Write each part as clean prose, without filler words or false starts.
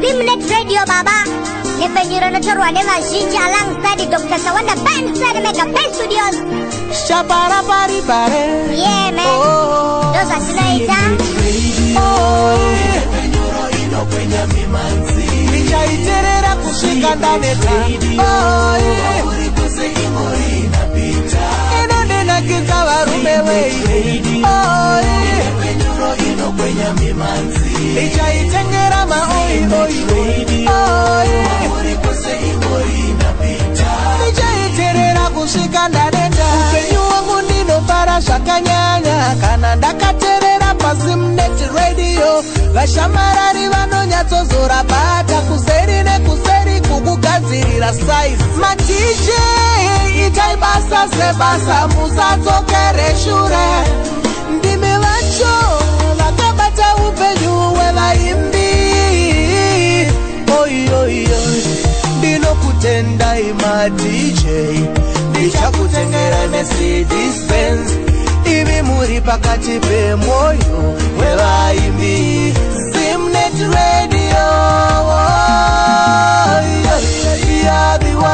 Simnet Radio Baba. Nepenjiro notorwa nevazhinji alongside Dr. Sawanda Banside Mega Pen Studios. Shabara bari bare. Yeah man. Those are tonight. Nepenjiro ino kwenye Mhanzi. Nichaiterera kushinga ndane ta. Urikose ingori inapita. Inonena kinza warume wei. Nepenjiro ino kwenye Mhanzi. Nichaitengera maoi urikose ingori inapita. Nichaiterera kushinga ndane ta. Upenyu wangu ndinofara zvakanyanya kana ndakaterera paSimnet Radio. Vashamarari vanonyatsozora bata kuseri nekuseri kukugadzirira size. Ma-DJ itai basa sebasa musadzokere shure. Ndimi vacho vakabata upenyu hwevaimbi. Ndinokutendai ma-DJ, ndichakutengera neCD Spence. Ivi muri pakati pemwoyo wevaimbi. Simnet Radio, you're the one.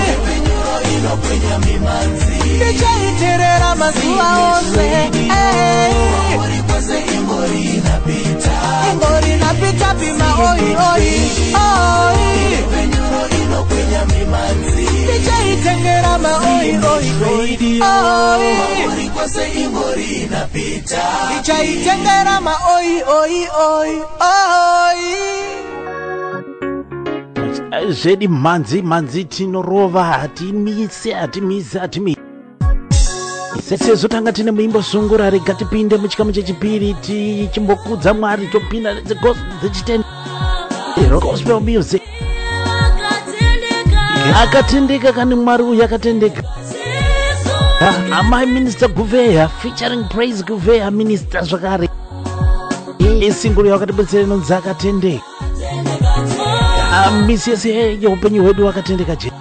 Nepenjiro ino kwenye Mhanzi. Nichaiterera mazuva ose. Urikose ingori inapita. Ingori inapita pima Nepenjiro ino kwenye Mhanzi. Nichaitengera urikose ingori inapita. Nichaitengera Zedi Mhanzi tinorova hatimisi. Sezotanga tine muimbo sungura rega tipinde muchikamu chechipiri tichimbokudza Mwari topinda dzechitenda gospel music. Akatendeka kani Mwari uyu akatendeka. Amai Minister Guveya featuring Praise Guveya Minister zvakare. Isinguru yakatibetsera inonzi akatendeka. Misi yese yeupenyu hwedu wakatendeka je.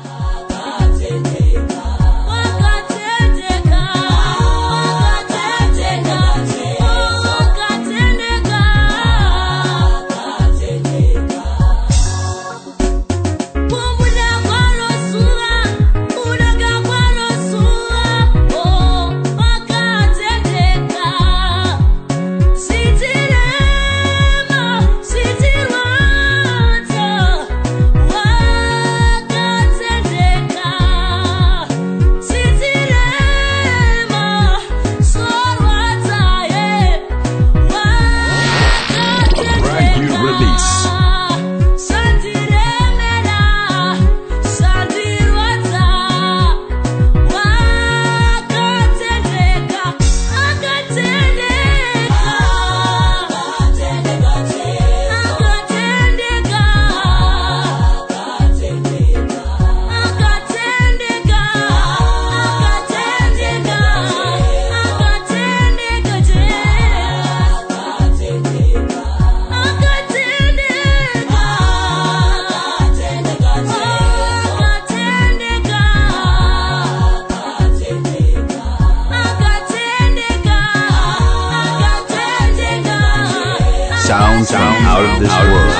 Sounds from out of this world.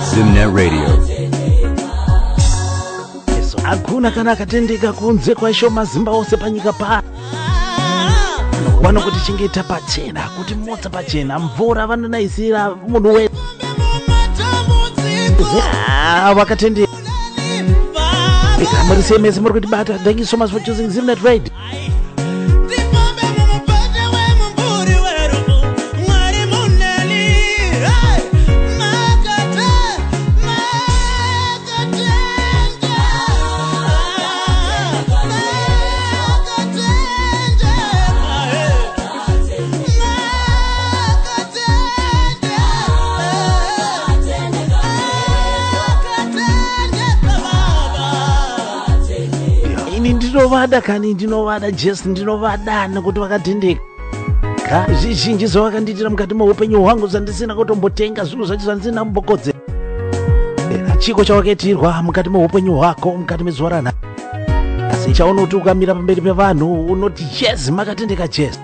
Simnet Radio. Hakuna kana akatendeka kunze kwaisho mazimba ose panyika pa. Vano kuti chingeta pachena, kuti motsa pachena, mvura vanonaisira munhu we. Vakatendeka. Muri SMS muri kuti bata. Thank you so much for choosing Simnet Radio. Ndinovada kani ndinovada just ndinovada nekuti vakatendeka. Zvizhinji zvavakanditira mukati meupenyu hwangu zvandisina kutombotenga zvinhu zvacho zvandisina kumbokodze. Chiko chawakaitirwa mukati meupenyu hwako mukati mezuva ranhasi. Asi chaunoti ukamira pamberi pevanhu unoti yes makatendeka yes.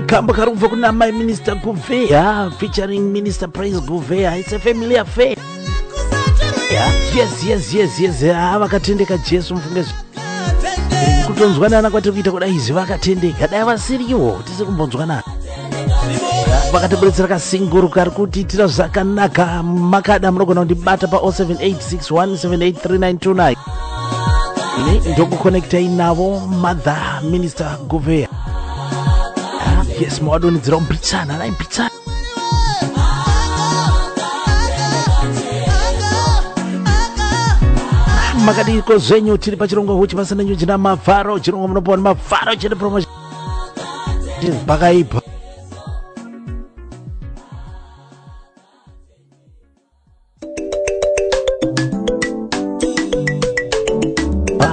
Kamba karubva kuna my Minister Gouveia featuring Minister Praise Gouveia. It's a family affair. Yeah. Yes. Vakatendeka Jesu mfunge kutonzwanana kwati kuita kudai izi vakatendeka dai vasiriwo tisi kumbonzwanana vakatibuditsira kasinguru kari kutiitira zvakanaka makada munogona kundibata pa 0786178399 ndokuconnectai navo Mother Minister Gouveia. Yes, mwadonidzira umbitsana naimbitsana makadiko zvenyu tiri pachirongo huchi pasina nyu china mavharo chirongo munopona mavharo chine promotion pakaipa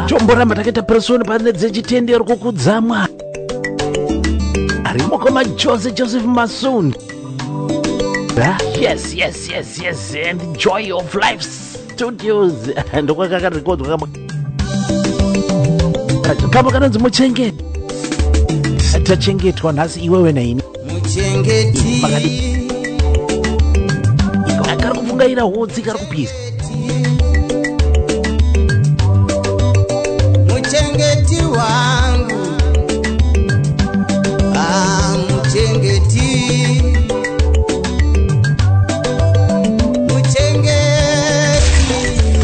chomboramba takaita personi pane dzechitendero kukudzamwa arimo koma Joseph Masund. Yes, and the Joy of Life Studios ndokwakaka record kama kanonzi muchengeti tachengetwa nhasi iwewe naini muchengeti kari kufungaira hodzi kari kupisa muchengeti wangu muchengeti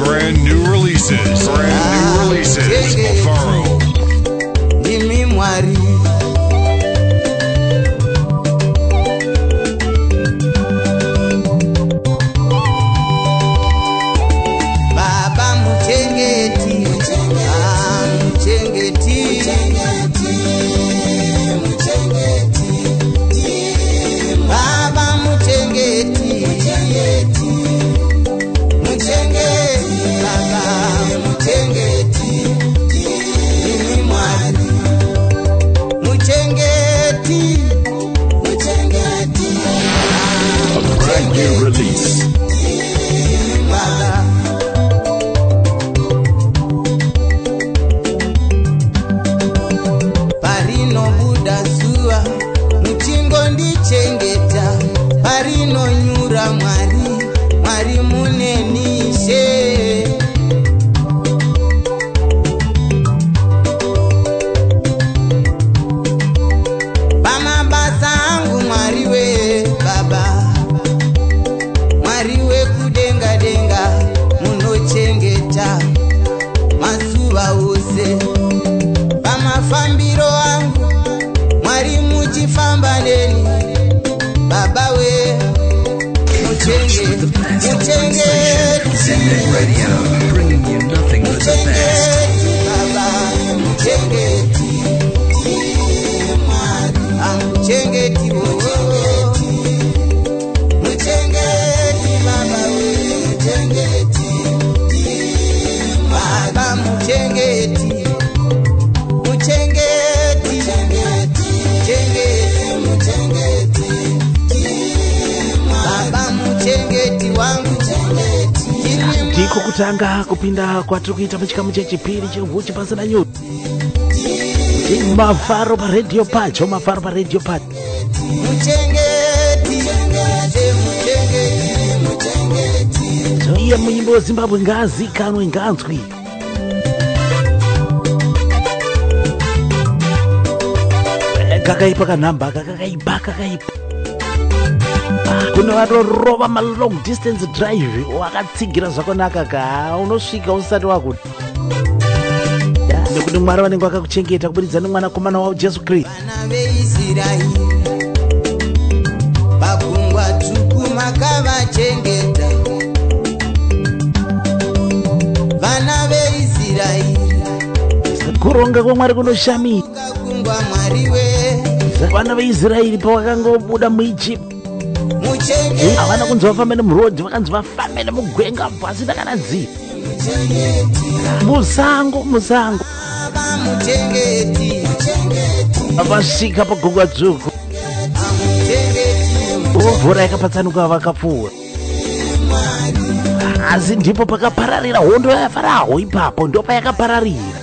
Brand new releases Mafaro. Nimi mwari Baba muchengeti Baba muchengeti Release. Parino buda zuwa muchingo ndichengeta parino nyura mwari munenishe pamabasa angu mwari we baba denga munochengeta masuva ose pamafambiro angu mwari muchifamba neni baba we muchengeti baba muchengeti amuchengeti ndiko kutanga kupinda kwatiri kuita muchikamu chechipiri chehuchi pasina nyuti mafaro paradio pacho iye munyimbo weZimbabwe ngaazikanwe nganzwi kakaipa kanhamba kakaipa kune vatorova malong distance drive wakatsigira zvakanaka ka unosvika usati wakuti nekuti mwari vanenge vakakuchengeta kubudikidza nemwanakomana wavo Jesu Kristu. Vana veIsraeri pagungwa dzvuku makavachengeta vana veIsraeri kuronga kwamwari kunoshamira kugungwa mwari we vana veIsraeri pavakangobuda muIjipti havana kunzi vafambe nemurodhi vakanzi vafambe nemugwenga pasina kana dzii musango vasvika pagungwa dzvuku mvura yakapatsanuka vakapfuura asi ndipo pakapararira hondo yaFarao ipapo ndo payakapararira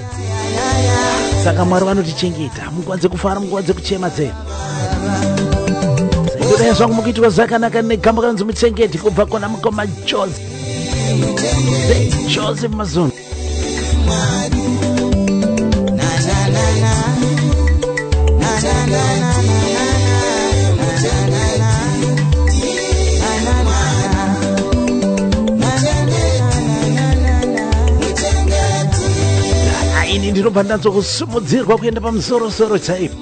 saka mwari vanotichengeta mukwanze kufara mukwanze kuchema dzenu Kudezwa kumukitwa zakanaka negamba kanzi Mutsengeti kubva kona mukoma Joseph Mazungu. Ini ndinobva ndanzokusumudzirwa kuenda pamusoro-soro chaipo.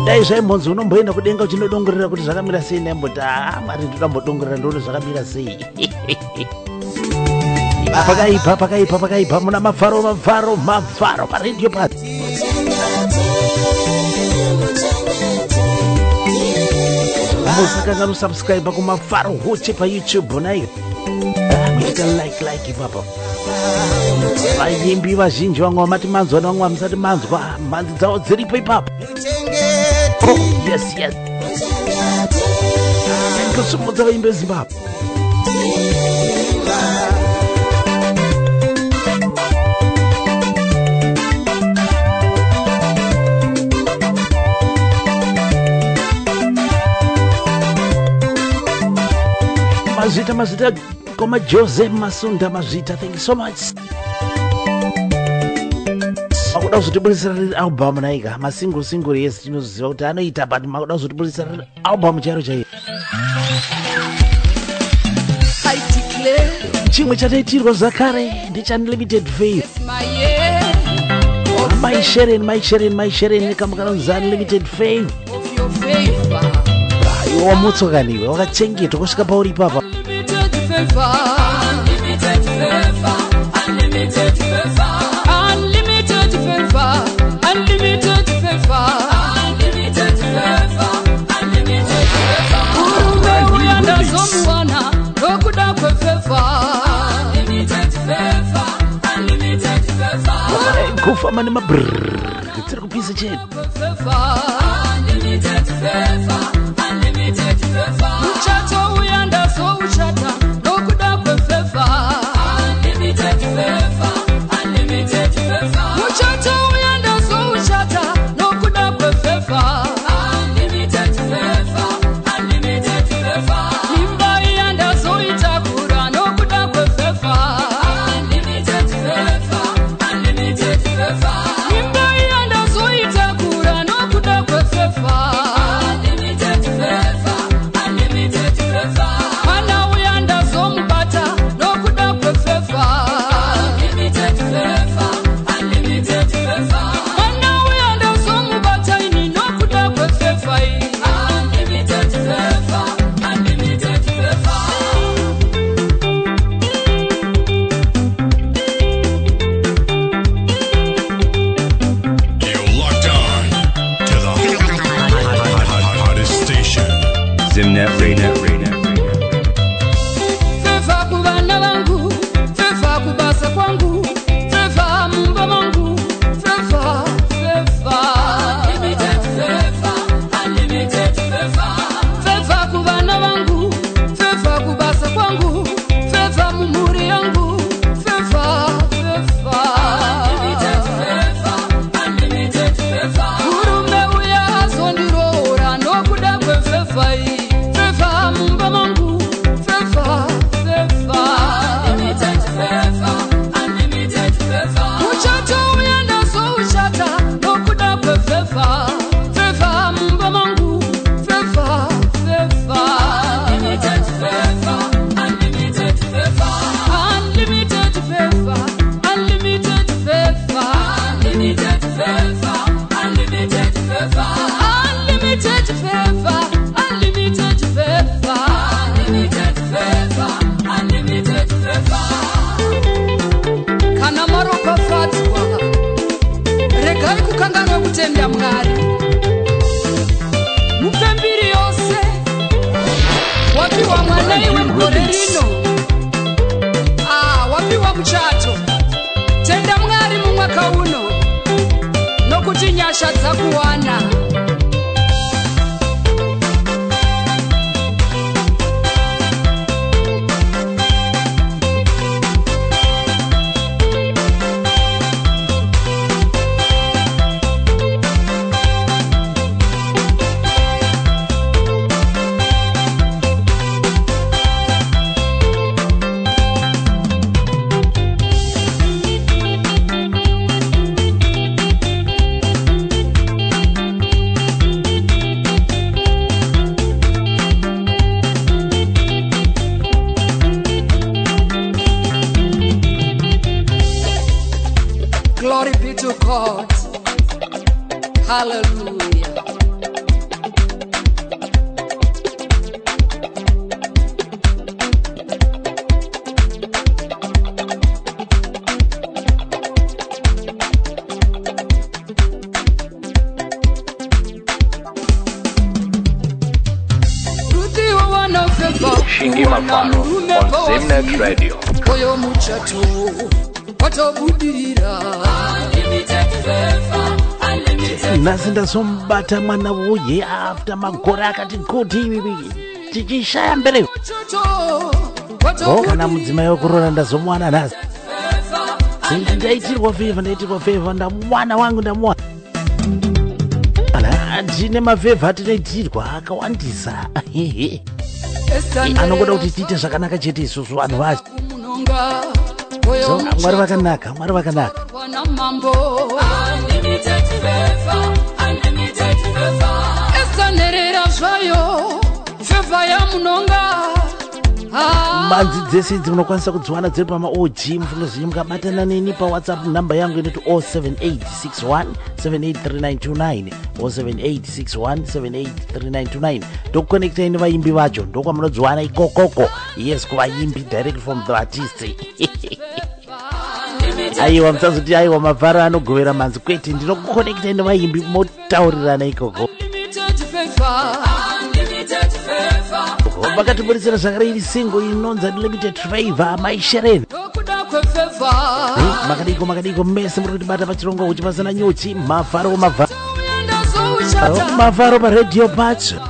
Dai zvaimbonzi unomboenda kudenga uchinodongorera kuti zvakamira sei nemboti Mwari ndinodongorera ndoona zvakamira sei. Pakaipa muna mafaro paredio pati. Musakanga musubscribe kumafaro huche pa YouTube nayo. Kuita like ipapo. Vayimbi vazhinji vamwe vamati manzwa nevamwe vamusati manzwa mhanzi dzavo dziripo ipapo. Oh, yes. Kusumudza vaimbi veZimbabwe. Mazita koma Joseph Masunda Mazita, thank you so much. Makuda kuzotiburisira album naika masingle yes tinoziva kuti anoita but makuda kuzotiburisira album chairo chairo. Chimwe chataitirwa zakare ndicha Unlimited Faith. My sharing nekamukanonza Unlimited Faith. Iwo mutsokaniwe wakachengetwa kusvika pauri papa. Kufama ni mabrrrr tsiri kupisa chete. to God. Hallelujah. Shingi Mafaro on Zimnet Radio. Koyo muchato watobudira. Nasi ndasombata mwana uye after magore akati kuti ivi tichishaya mbere. Kana mudzimai wekurora ndazomwana nasi. Ndaitirwa favor ndamwana wangu ndamwana. Tine mafevha tinaitirwa akawandisa. Anogoda kuti tiite zvakanaka chete isusu vanhu vacho. So Mwari vakanaka. Mhanzi dzese idzi munokwanisa kudziwana dziri pama-OG mufunge mukabatana neni paWhatsApp number yangu inoti 07861783929 07861783929 ndokuconnectai nevaimbi vacho ndokwamunodziwana ikokoko. Yes, kuvaimbi direct from the artist. Aiwa musazoti aiwa mavhara anogovera Mhanzi, kwete ndinokuconnectai nevaimbi motaurirana ikoko. Vakatiburisira zvakare iri single inonzi Unlimited Favor maishereni. Makadiko mese muri kutibata pachirongo uchipasana nyuchi mavharo paradio pacho.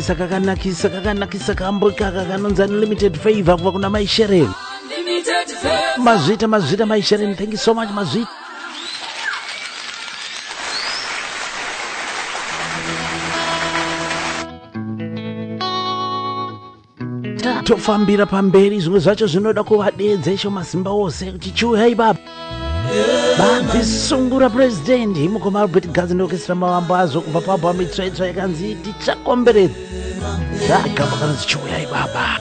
Kakanakisa kamboka kanonzi Unlimited Favor kubva kuna maishereni. Mazvita maishereni, thank you so much mazvita. Tofambira pamberi, zvimwe zvacho zvinoda kuvadedza isho masimba ose kuti chiuyai baba. Bhabvisungura president imukoma Albert Gazi ndokesera mavambo azo kubva pabva mitsvaitsva yakanzi tichakomberedza zvagamba kana zichiuyai baba.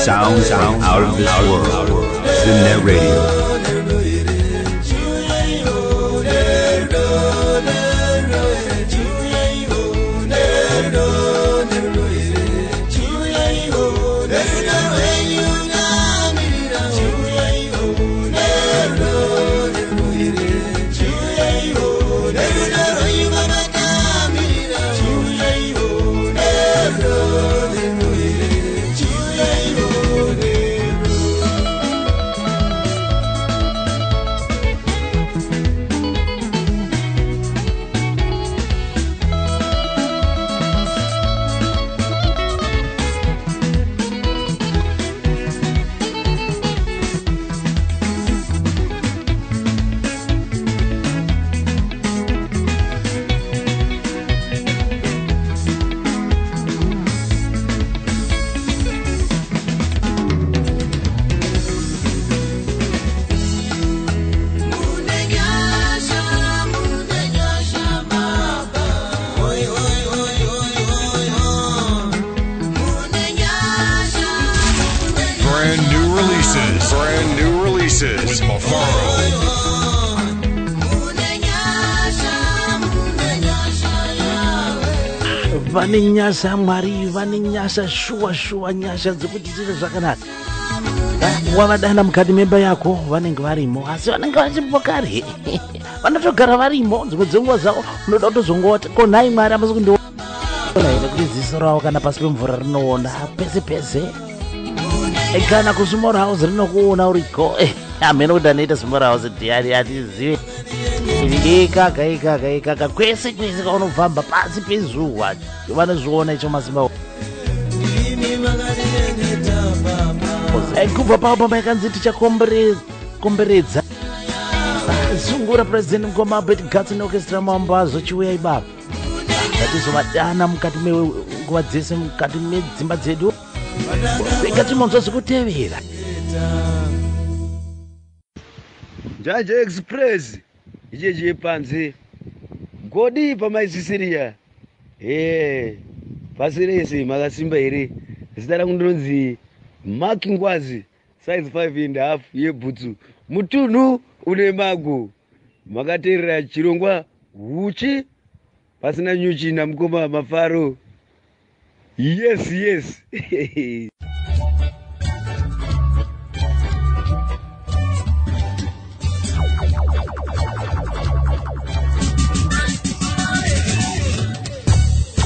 Sounds from out of this world. Simnet Radio. Brand new releases with Mafaro. Vane nyasha mwari, vane nyasha shua nyasha dzekuti zviro zvakanaka. Wavadana mukati memba yako vanenge varimo, asi vanenge vachimbokare. Vanotogara varimo, dzimwe dzenguva dzavo unoda kutozongoti ko nhai mwari amasi kundiona ere kuti ziso rawo kana pasi pemvura rinoona pese. Kana kusumora house rinokuona uriko. Amene kuti anoita sumora house ndiani atizive. Ikaka kwese kaunofamba pasi pezuva vanozviona icho masimba. Kubva pamba yakanzi tichakomberedza sungura president Ngoma Bet Guts Orchestra mambazo chiuya ibaba. Ngatizovadana mukati menguva dzese mukati medzimba dzedu. Bekatimonzo zikutevera. Jaja Express ijeje panze godi pamaisisiria pasirese makasimba ere zita rangu ndinonzi Mark Ngwazi size 5.5 yebhutsu mutunhu une mago makateerera chirongwa huchi pasina nyuchi namukoma Mafaro. Yes.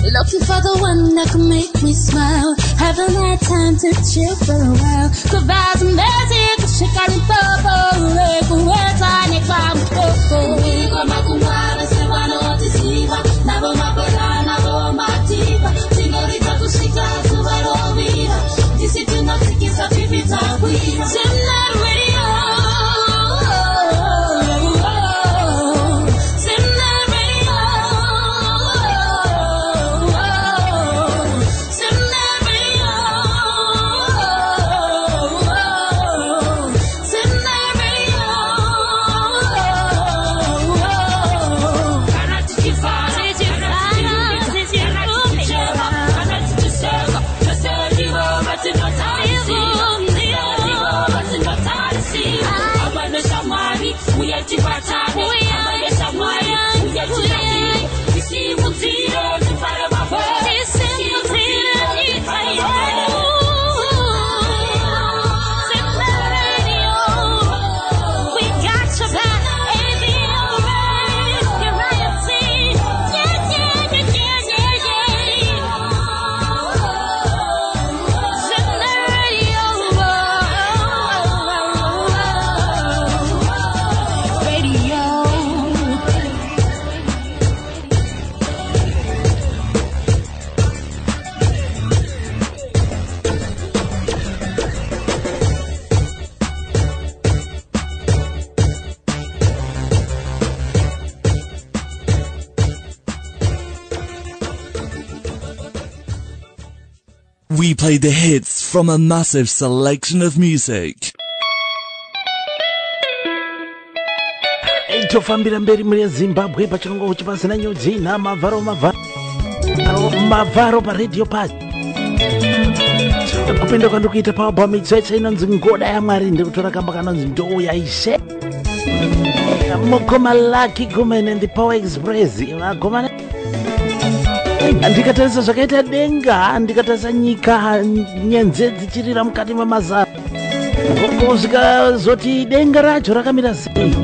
Looking for the one that can make me smile. Haven't had time to chill for a while. Goodbyes and magic, shikari popo, rekuweta nekwamu popo. Wiko makumara sevano otisiva, nabo mapera, nabo matipa. Tingorita kushika subarovira, disi tunatikisa pipita wira. Simnet Radio. We play the hits from a massive selection of music. Tofambira mberi muri Zimbabwe pachirongwa chipasina nyudzi na mavharo pa radio pad. kupinda kwandikuita paalbum itsetse inonzi ngoda yaMwari ndikutora kamba kanonzi ndouya ishe mukoma Lucky kumene ndi Power Express magomane ndikatarisa zvakaita denga ndikatarisa nyika nyenze dzichirira mukati mwemazana kusvika zoti denga racho rakamira sei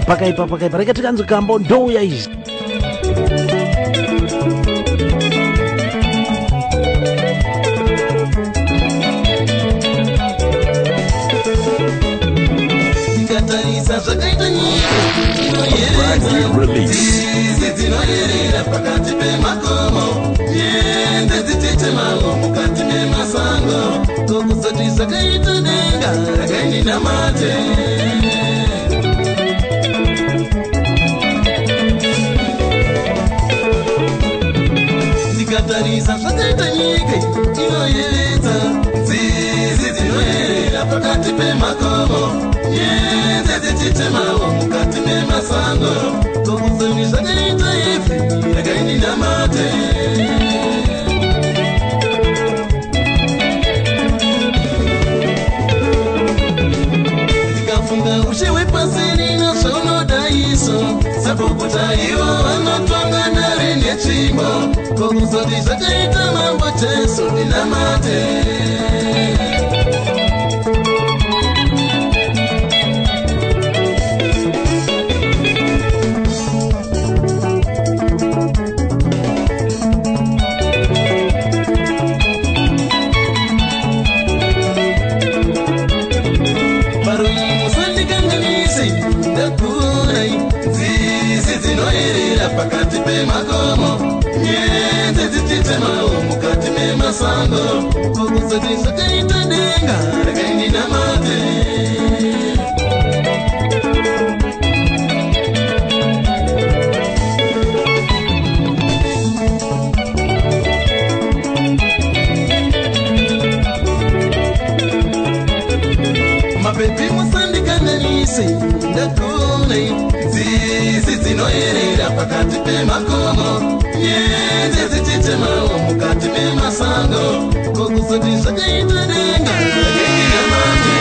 pakaipa reka tikanzi kambo ndouya izvi ndikatarisa zvakaita nyika dzinoyerera pakati pemakomo nyende dzichechemawo mukati memasango kokuzoti zvakaita denga rakaindinamate ndikatarisa zvakaita nyika inoyevedza nzizi dzinoyerera pakati pemakomo nyende dzichechemawo mukati memasango kokuzoti zvakaita ifi rakaindinamate ushe wepasini nazvaunodaiso sapokuta ivo vanotonga nare nechimbo kokuzoti zvakaita mambo Jesu ndinamate pakati pemakomo nyende dzichechemawo mukati memasango kokuzoti zvakaita denga rakaindinamate mapepi musandikanganise ndakonei nzizi dzinoyerera pakati pemakomo nyende dzichechemawo mukati memasango kokuzoti zvakaita denga rakaindinamate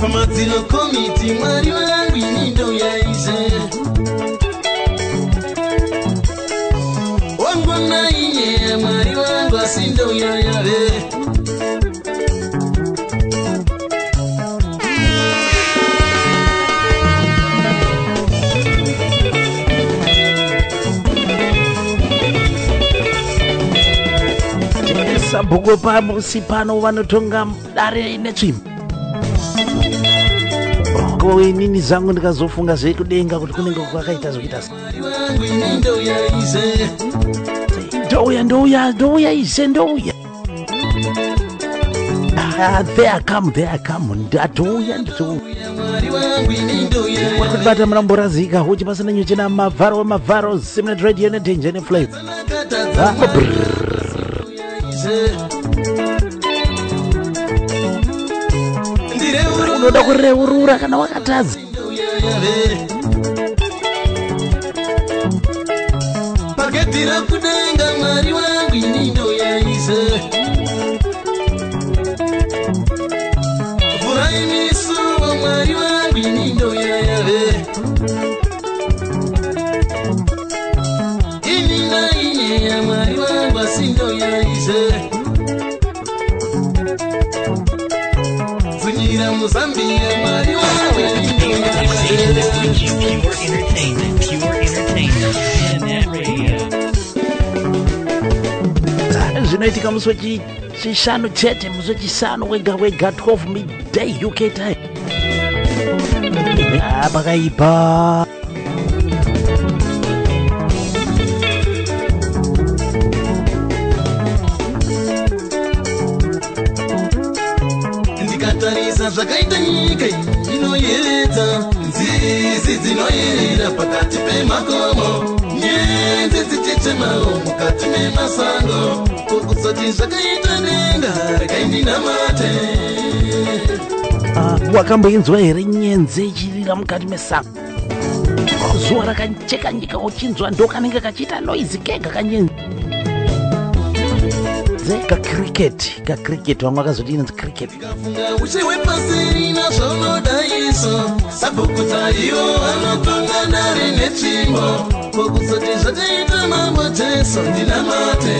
pamadzino komiti mwari wangu ini ndouyaise wangona inye mwari wangu asi ndouyayave sabhuku pamusi pano vanotonga dare netsvimbo inini zangu ndikazofunga zvekudenga kuti kunenge kwakaita zvokuita ndouya ise ndouya there I come ndatouya kuti bata muramborazika uchi pasina nyochena mavharo Simnet Radio neDenje neFlavor unoda kureurura kana wakatadza paketira kudenga mwari wangu ini ndoyaise vurai misuwo mwari wangu ini ndoyayave ini nainyeya mwari wangu asi ndoyaise Zunira Mozambia mwari wangu ini ndoyaise Pure entertainment in that radio. zvinoitika musi wechishanu chete musi wechisanu wega 12 midday UK time pakaipa ndikatarisa zvakaita nyika inoyevedza nzizi dzinoyerera pakati pemakomo nyenze dzichechemawo mukati memasango kokusati zvakaita denga rekaindinamate wakamboinzwa here nyenze ichirira mukati mesango zuva rakacheka nyika uchinzwa ndo kanenge kachiita noizi kega kanyenze kacricket vamwe vakazoti inonzi cricket ndikafunga ushe wepasi nazvaunodaiso sabhukuta ivo vanotonga ndari netsvimbo kokusati zvakaita mambo jesu ndinamate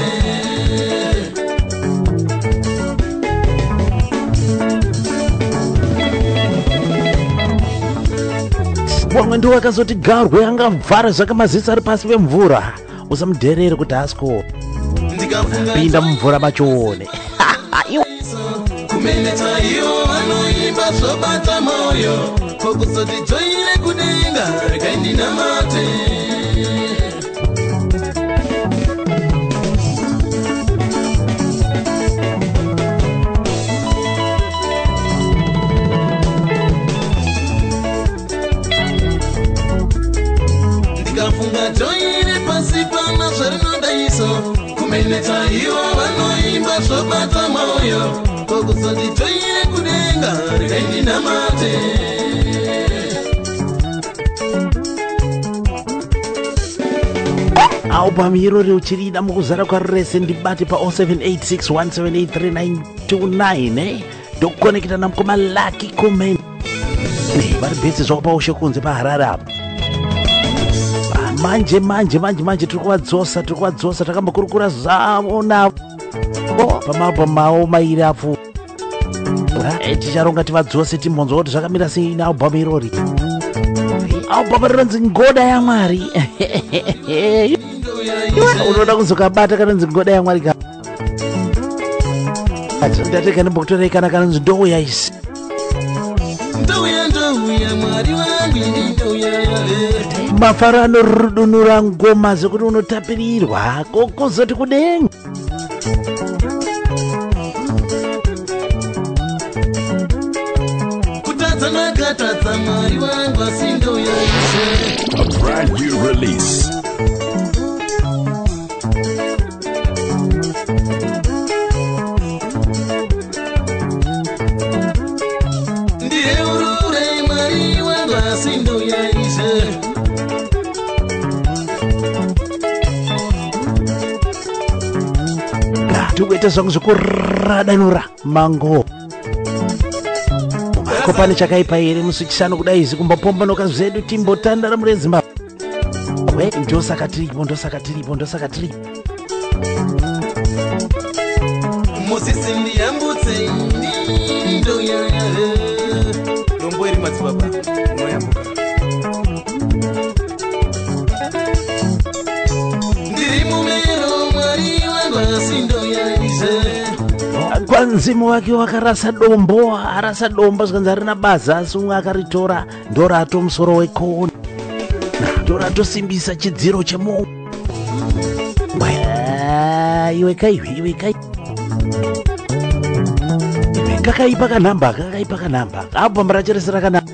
vamwe ndo vakazoti garwe angavhara zvakamazisa ari pasi pemvura usamudherere kuti asiko pinda mumvura machone kumeneta ivo vanoimba zvobata moyo kokusati joire kudenga rekaindinamate ndikafunga joire pasi pana zvarinodaiso kumeneta ivo vanoimba zvobata moyo kokusati joire kudenga rekaindinamate album irori uchirida mukuzara kwarese ndibate pa 0786178329 ndokukonekita namukoma Lucky Comment vari bhesi zvako paushe kunze paharare apa manje tiri kuvadzosa takambokurukura zavo navo pamapamawo mairi apfu ticharonga tivadzose timbonzwa kuti zvakamira sei nealbum irori album rinonzi ngoda yaMwari unoda kuzokabata kanonzi ngoda yaMwari ka ndateka ndimbokutorekana kanonzi ndouya isi ndouya mwari wangu ini ndouya mafaro anorudunura ngoma zekuti unotapirirwa kokuzoti kudenga kutadza nakatadza mwari wangu asi ndouya A brand new release. ndireurure mwari wangu asi ndouya tikuita zvangu zvekuradanura mango ko pane chakaipa here musichisano kudai izi kumbopombonoka zvedu timbotandara muri Zimbabwe. Ndosaka tiripo. Moses ndiyambutse ndoyaya Lombo iri madzibaba unoyambuka ndiri mumero mwari wangasindoyaize kwanzimu wake wakarasa dombo, arasa dombo zvikanzi harina basa, asi umwe akaritora ndorato musoro wekoni, ndoratosimbisa chidziro chemo. Iwe kai kakaipa kanhamba apo mracheresera kanhamba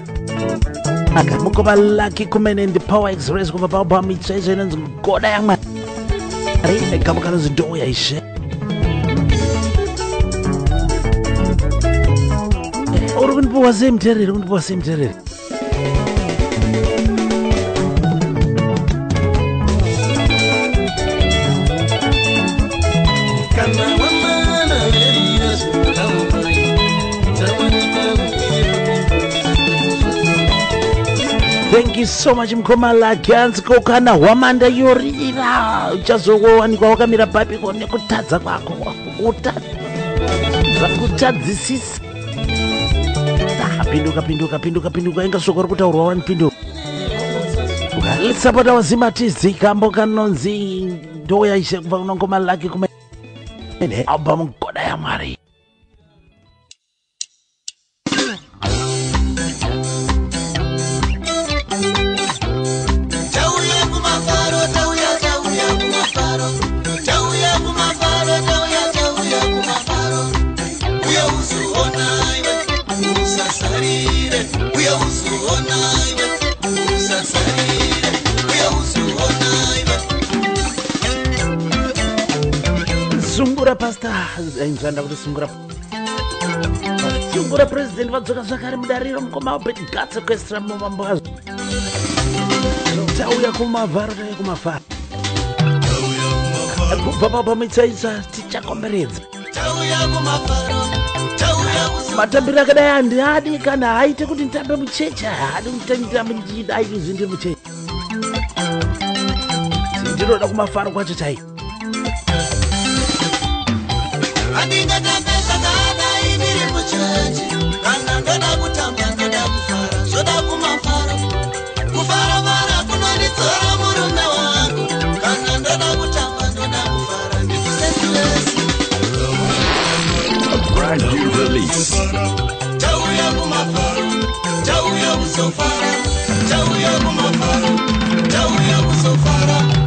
mukova lucky kumene ndi power express kubva paopa mitsva izvo inonzi goda yamwari negamo kanonzi ndoya ishe uri kundipuwa sei mutereri Thank you so much mkomala Gans kokana hwamanda yorira uchazowanikwa wakamira papiko nekutadza kwako kutadzisisa pinduka inga soko rikutaurwa wanipinduka ukalisapota wazimatizi kambo kanonzi ndoya ishe kubva kuna mkomala kumene album goda ya mwari. Sungura pasta inzanda kuti sungura president vadzoka zvakare mudariro mukoma ubet gatsa kwestra mumambo azvo tauya kumavharo kubva papa mitsaisa tichakomberedza matambiro akadai handihadi kana haite kuti nditambe muchecha hadi nditambe ndidaiti zvindiri muchecha ndinoda kumafaro kwacho chai Andinga tambesa kana ibiri muchechi kana ndoda kutamba ndoda kufara zoda kumafara kufara mara kunondidzora murume wangu kana ndoda kutamba ndoda kufara ndikusenziwesi A brand new release. Tauya kumafara tauya kusofara tauya kumafara tauya kusofara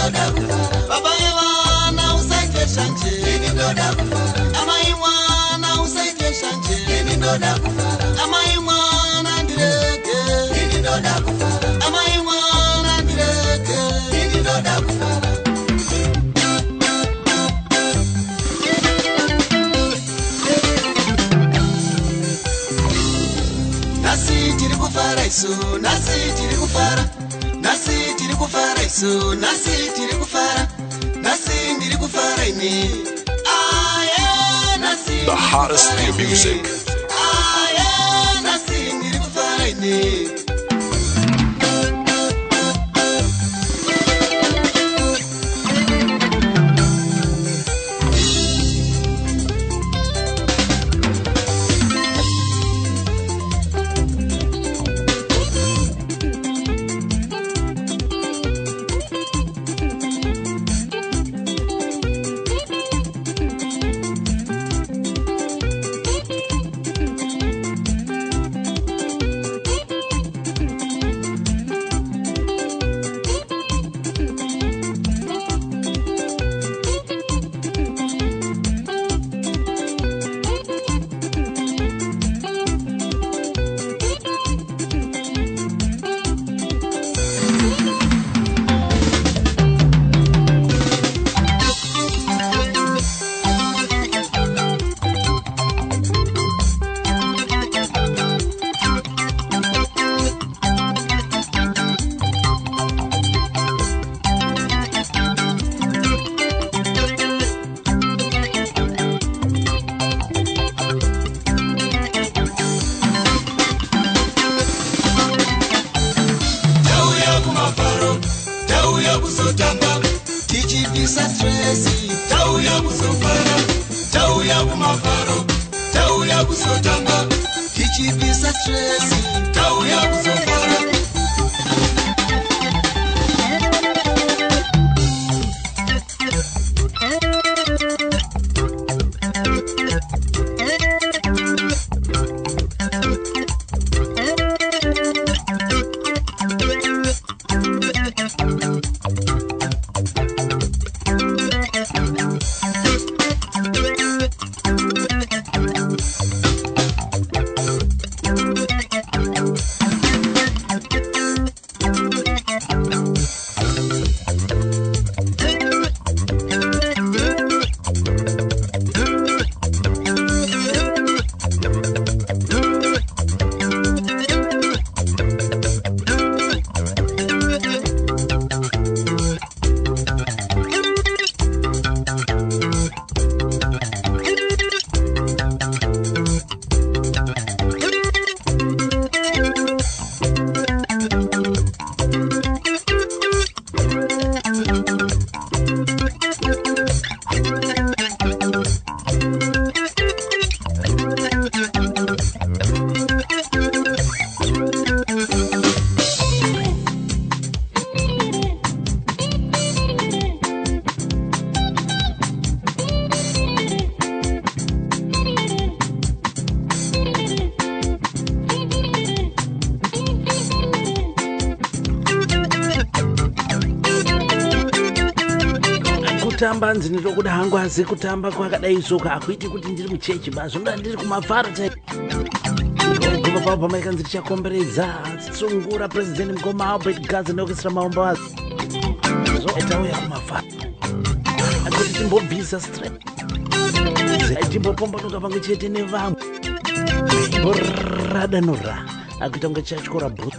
ndoda kufara baba yevana usaite shanje ini ndoda kufara amai mwana usaite shanje ini ndoda kufara amai mwana ndireke ini ndoda kufara amai mwana ndireke ini ndoda kufara nasi tiri kufara isu nasi tiri kufara nasi tiri kufara isu nasi tiri kufara nasi ndiri kufara ini aye nasi The hottest new music. aye nasi ndiri kufara ini kutamba nzini tokuda hangu asi kutamba kwakadai soka akuiti kuti ndiri muchechi basi ndoda ndiri kumafara kubva pavo pamaika nziri chakomberedza tsungura president mukoma albert gazi neokesera maombo azi zoitauya kumafara akuti timbobvisa strep timbopombonoka pamwe chete nevamwe imboradanura akuita kunge chachikora bhuti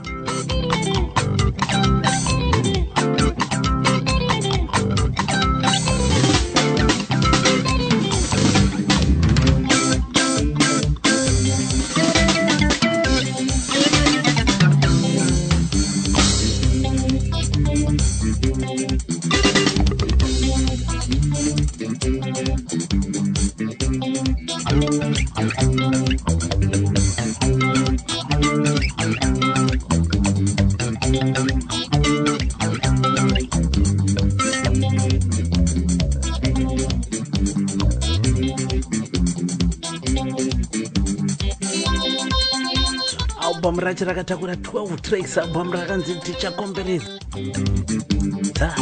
album racho rakatakura 12 tracks album rakanzi tichakomberedza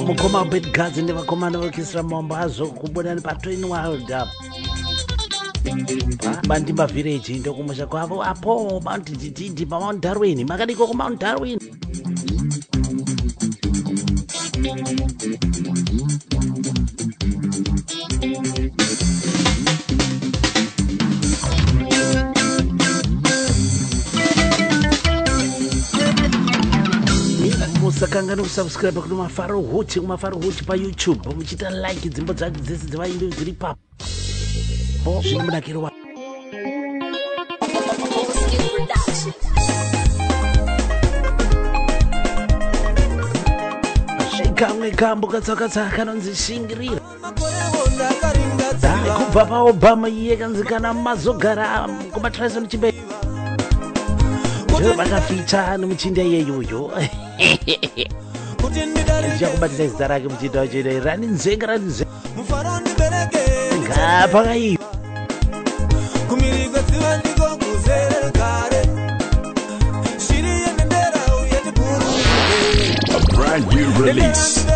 mukoma bedgazi nevakomana vokisira mambazo kubudani patwin world up bandimba village ndokumusha kwavo apo mount dididi pamount darwin makadiko kumount darwin musakangani kusubscribe kuti mafaro huchi pa YouTube muchita like dzimbo dzacho dzese dzevaimbi dziri papo zvinomunakirwa kamwe kambo katsakatsa kanonzi shingirira kubva paobama iye kanzikana mazogara kumatrison chimbe vakafita nemuchinda iyeyoyo ndichakubatira zita rake muchinda wacho rani nzenga ngapakaiva A brand new release.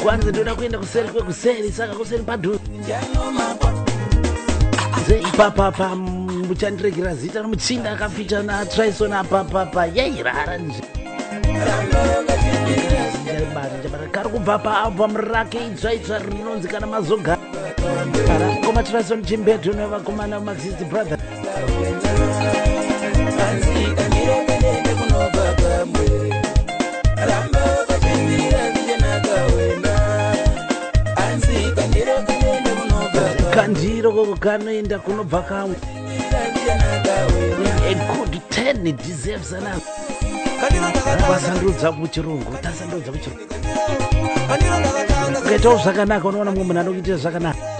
kwanza ndoda kuenda kuseri kwekuseri saka kuseri padhuze ipapapa muchandiregera zita nomuchinda akafita natrison apapapa yairara nje kari kubva paalbum rake idzvaitsva rinonzi kana mazogara koma trison chimbeto nevakomana maxist brother kandiro koko kanoenda kunobva kamwe a good 10 deserves another vasandudza kuchirungu tasandudza kuchirungu ukaitawo zvakanaka unoona mumwe munhu anokuitira zvakanaka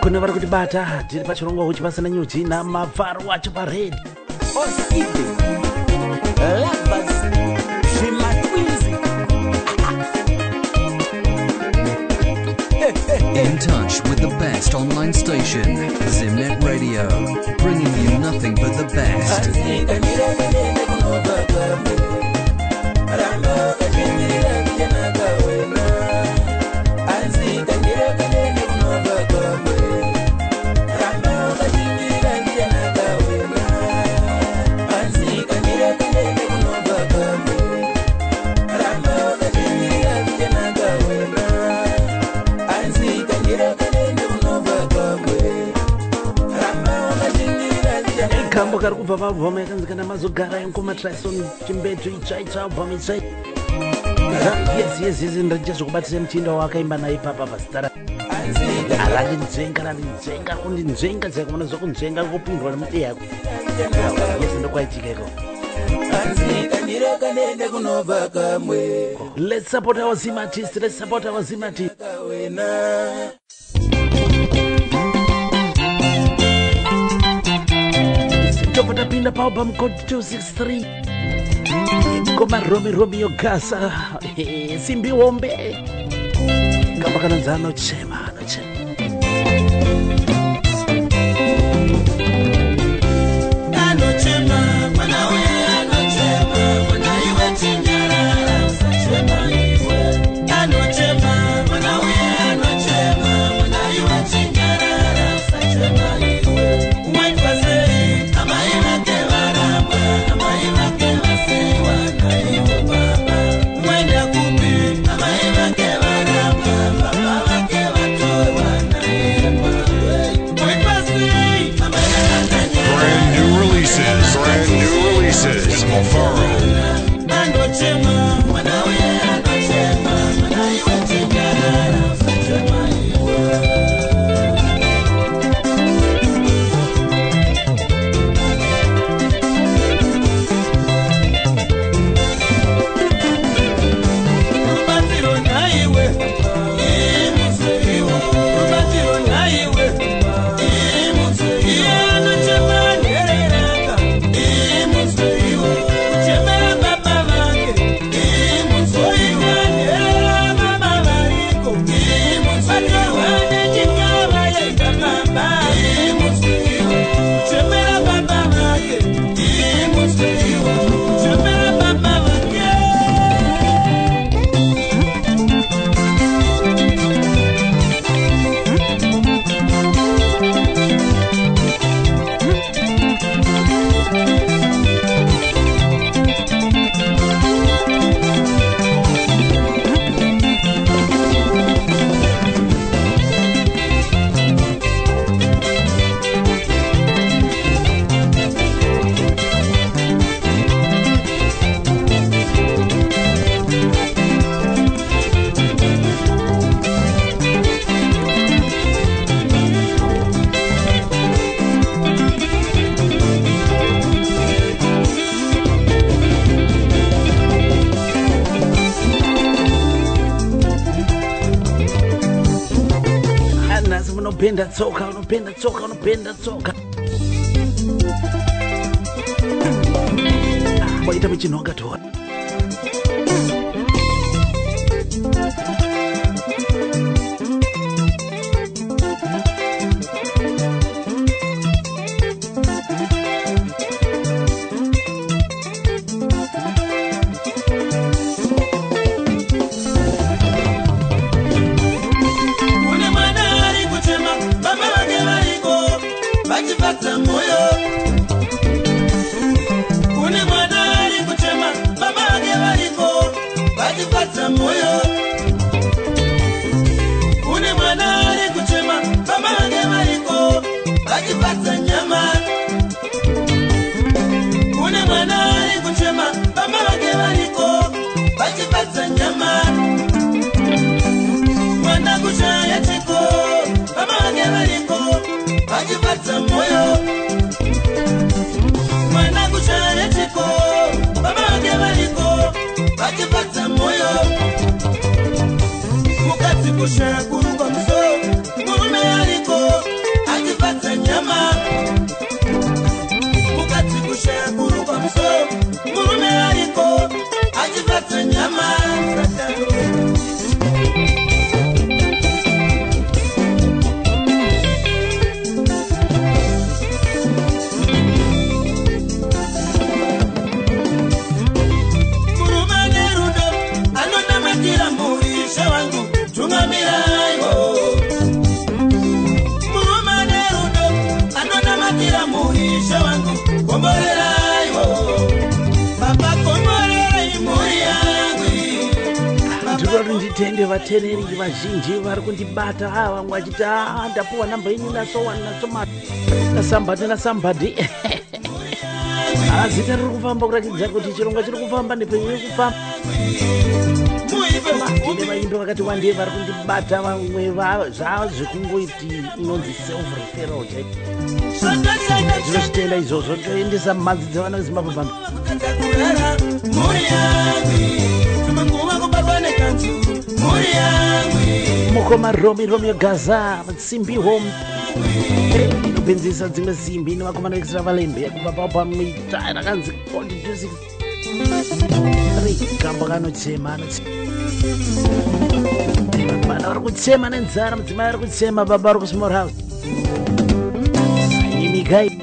kune vari kutibata tiri pachirongo huchi pasina nyuchi namafaro wacho paredi lovers, Shima Twins. In touch with the best online station, Zimnet Radio, bringing you nothing but the best. Kambo kari kubva pabvoma yakanzikana mazogara yankomatrison chimbedzo itsvaitsva album itsvai. Yes, ndachazvokubatisa muchinda wakaimba naye papa pasitara. Randinzvenga kundinzvenga saka munozwa kunzvenga kupindwa nemude yako. Yes, ndokwaitika iko. Let's support our Zim artists. Let's support our Zim artists. Topatapinda pa album code 263. Koma Romeo Gasa. Simbi Wombe. Kama kananza anochema. Unopenda tsoka. Waita michinonga toa. Kune mwana ari kuchema ndinoti nditende vateereri vazhinji vari kundibata vamwe vachiti ndapuwa namba yenyu nasambadi zita riri kufamba kurakidza kuti chirongwa chiri kufamba nepenyu iri kufamba. Ine vaimbi vakati wandei vari kundibata vamwe zvavo zvekungoiti inonzi self referral chaiko. Ndinozvitenda izvozvo toendesa mhanzi dzevana vezimbabwe pambi. Mukoma Romeo Gaza simbi home inopenzesa dzimwe simbi nevakomana vekisira valembe kubva pamita rakanzi constitution kambo kanotsema vana vari kutsema nenzara, mudzimai ari kutsema, baba ari kusmall house imigai.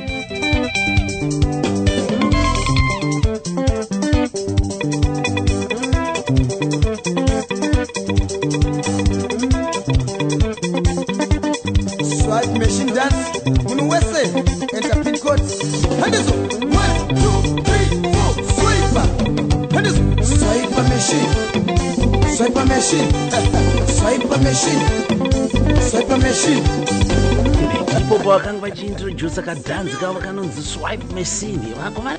Swipe machine dance, Munuwese, enter pin code. Henderson, 1, 2, 3, 4, swiper. Henderson, swiper machine, swiper machine, swiper machine, swiper machine. Ipopo vakanga vachiintroduce kadhanzi kavo kanonzi swipe machine. Vakova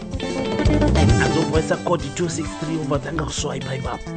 anzobvoisa code 263 ubva tanga kuswipa ipapo.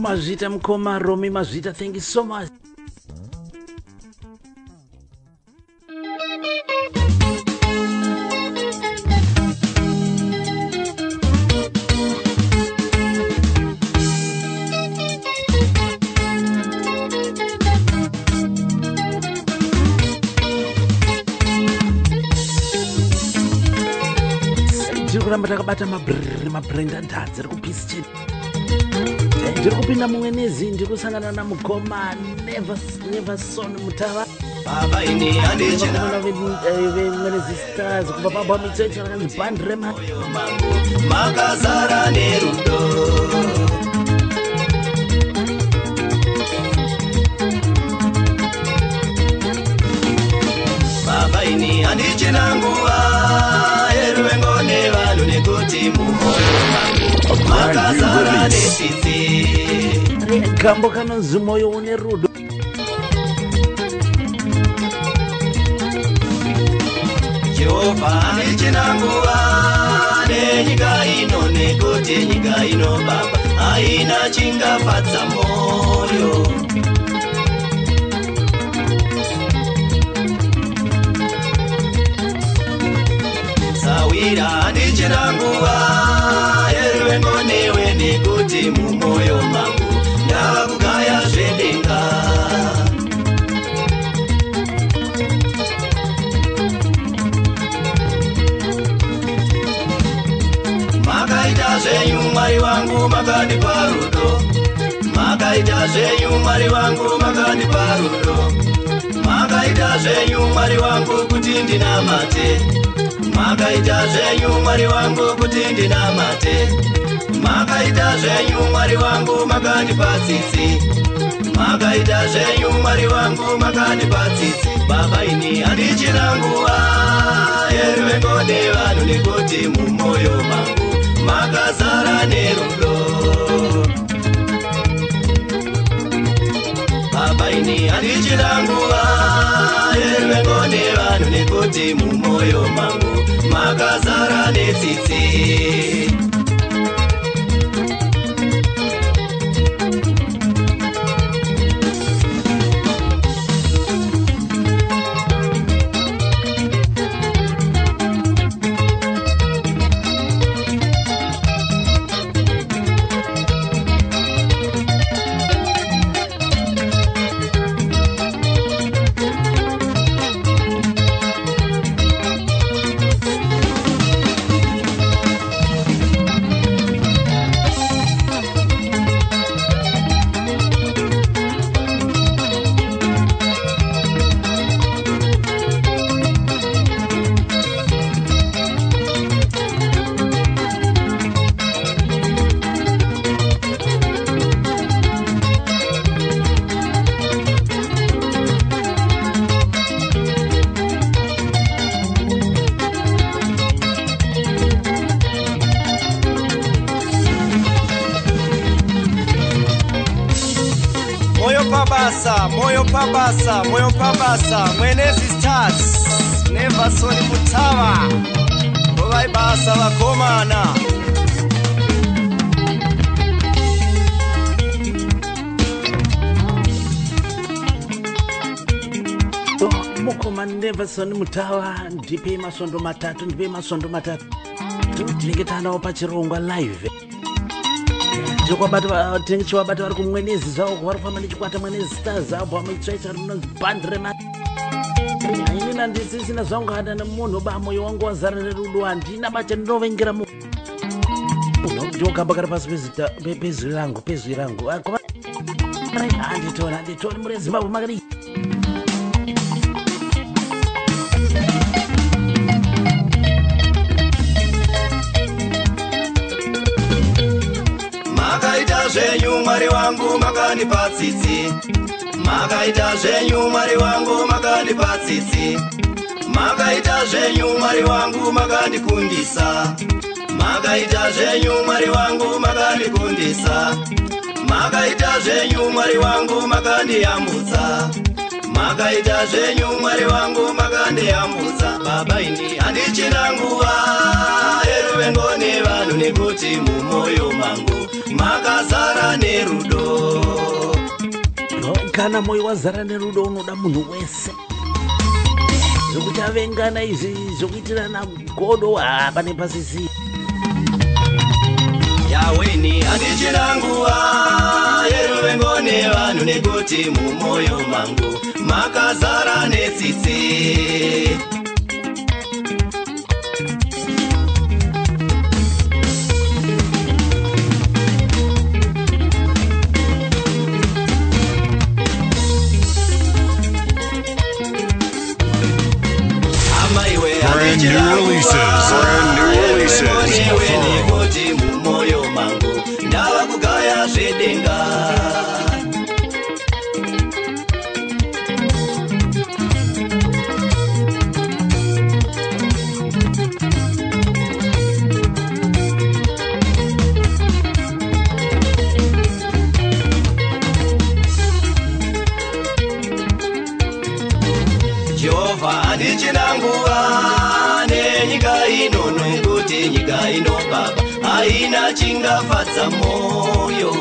Mazvita mukoma Romi Mazvita, thank you so much. Tiri kuramba takabata mabrenda dhanzi ari kupisi chete. Ndiri kupinda mumwe nezi ndiri kusangana namukoma never son mutava baba ini handichina venezi stars kubva pabwa mitsecho rakanzi band rema makazara nerudo baba ini handichina nguva yeruvengo nevanhu nekuti mumoyo mangu makazara nesisi kambo kanonzi moyo une rudo. Jehovha handichina nguva nenyika ino nekuti nyika ino baba haina chingafadza moyo. Sawira handichina nguva yeruvengo newe nekuti mumoyo mangu ndakugaya zvedenga. Makaita zvenyu Mwari wangu makandipa rudo, makaita zvenyu Mwari wangu makandipa rudo, makaita zvenyu Mwari wangu kuti ndinamate, makaita zvenyu Mwari wangu kuti ndinamate, makaita zvenyu Mwari wangu makandipa tsitsi, makaita zvenyu Mwari wangu makandipa tsitsi. Baba ini handichina nguva yeruvengo nevanhu nekuti mumoyo mangu makazara nerudo. Baba ini handichina nguva yeruvengo nevanhu nekuti mumoyo mangu makazara netsitsi. pabasa, moyo pabasa, moyo pabasa. Mwenezi Stars, Neverson Mutawa. Rovai basa vakomana. Mukoma Neverson Mutawa, ndipe masondo matatu, tinenge tanawo pachirongwa live. Chowabata vari kumwenezi zvavo vari kufamba nechikwata mwenezi stars abo amaitsvaisa rinonzi bhandi remari. Inini handisisina zvangu hada nemunhu ba moyo wangu wazara nerudo handina bacha ndinovengera munhu. Ndokamba kari pasi pezwi rangu. Handitoni muri Zimbabwe makadii. Makaita zvenyu Mwari wangu makandipa tsitsi. Makaita zvenyu Mwari wangu makandipa tsitsi. Makaita zvenyu Mwari wangu makandikundisa. Makaita zvenyu Mwari wangu makandikundisa. Makaita zvenyu Mwari wangu makandiyambutsa. Makaita zvenyu Mwari wangu makandiyambutsa. Baba ini handichina nguva yeruvengo nevanhu nekuti mumwoyo mangu makazara nerudo. Kana moyo wazara nerudo unoda munhu wese. Zvokuti avengana izvi zvokuitirana godo pane pasisi. Yaweni handichina nguva yeruvengo nevanhu nekuti mumwoyo mangu makazara netsitsi. Brand new releases. Mumwoyo mangu ndava kugaya zvedenga. Jehovah handichina nguva nenyika ino nekuti nyika ino baba haina chingafadza moyo.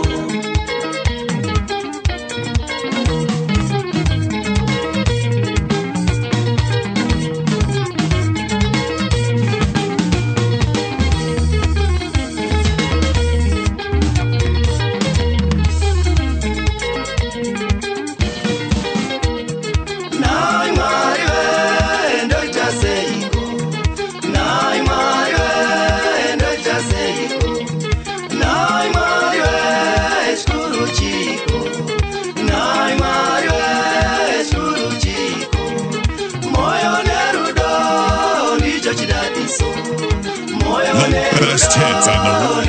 The best hits on the road,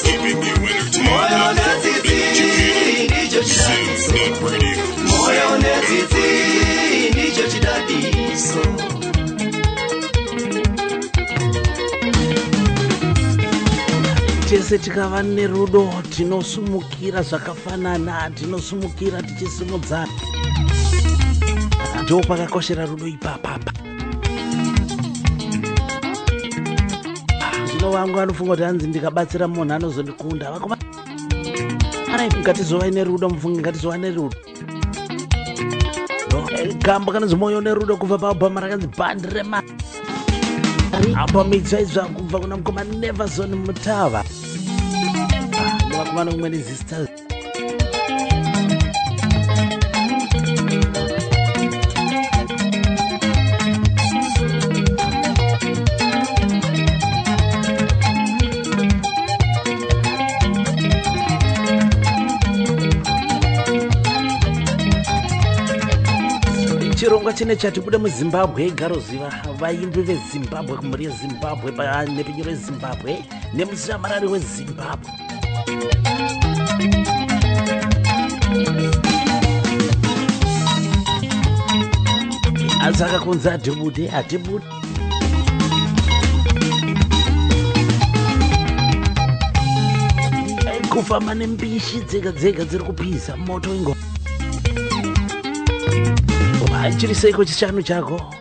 keeping you entertained. Zimnet Radio. Tese tikava nerudo tinosumukira zvakafanana, tinosumukira tichisimudzana. Ndo pakakoshera rudo ipapapa. Vangu vanofunga kuti hanzi ndikabatsira munhu anozondikunda. Vakoma ngatizova nerudo, mufungi ngatizova nerudo. Kamba kanonzi moyo nerudo kubva paabhamu rakanzi bhandi remari. Abhamu itsvaizva kubva kuna mukoma Neverson Mutawa. Nevakomana kumwenezi stars. Chirongwa chine chati bude muZimbabwe igaroziva vaimbi veZimbabwe kumhuri yeZimbabwe nepinyoro yeZimbabwe nemushamarari weZimbabwe. Asi akakunzi hatibude. Kufamba nembishi dzega dzega dziri kupisa moto ingoma. chiri seiko chichanu chako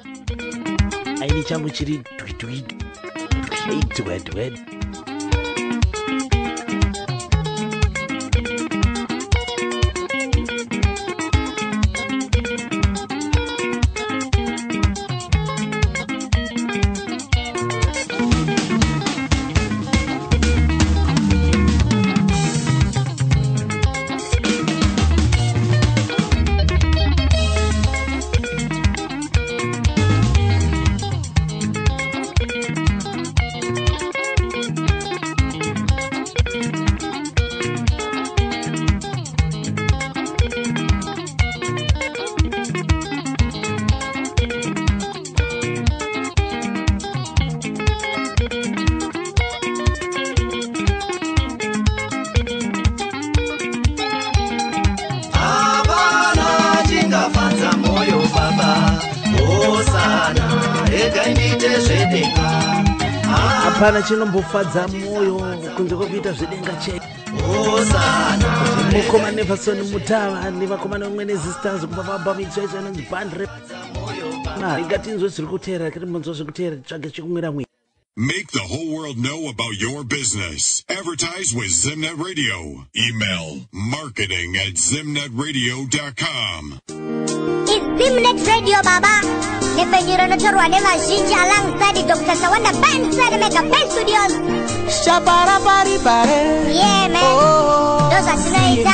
aini changu chiri tweet. Hapana chinombofadza moyo kunze kwekuita zvedenga chete. Mukoma Neverson Mutava nevakomana vamwe nezisters kubva pabamidzo inonzi bandre. Ngatinzwe zviri kutera, kuti munzwe zviri kutera tsvage chekumwira mwe. Make the whole world know about your business. Advertise with Zimnet Radio. Email marketing@zimnetradio.com. It's Zimnet Radio, Baba. Nepenyiro notorwa nevazhinji alongside Dr. Sawanda Benson Mega Studios. Shabara bari bare. Yeah, man. Those are tonight.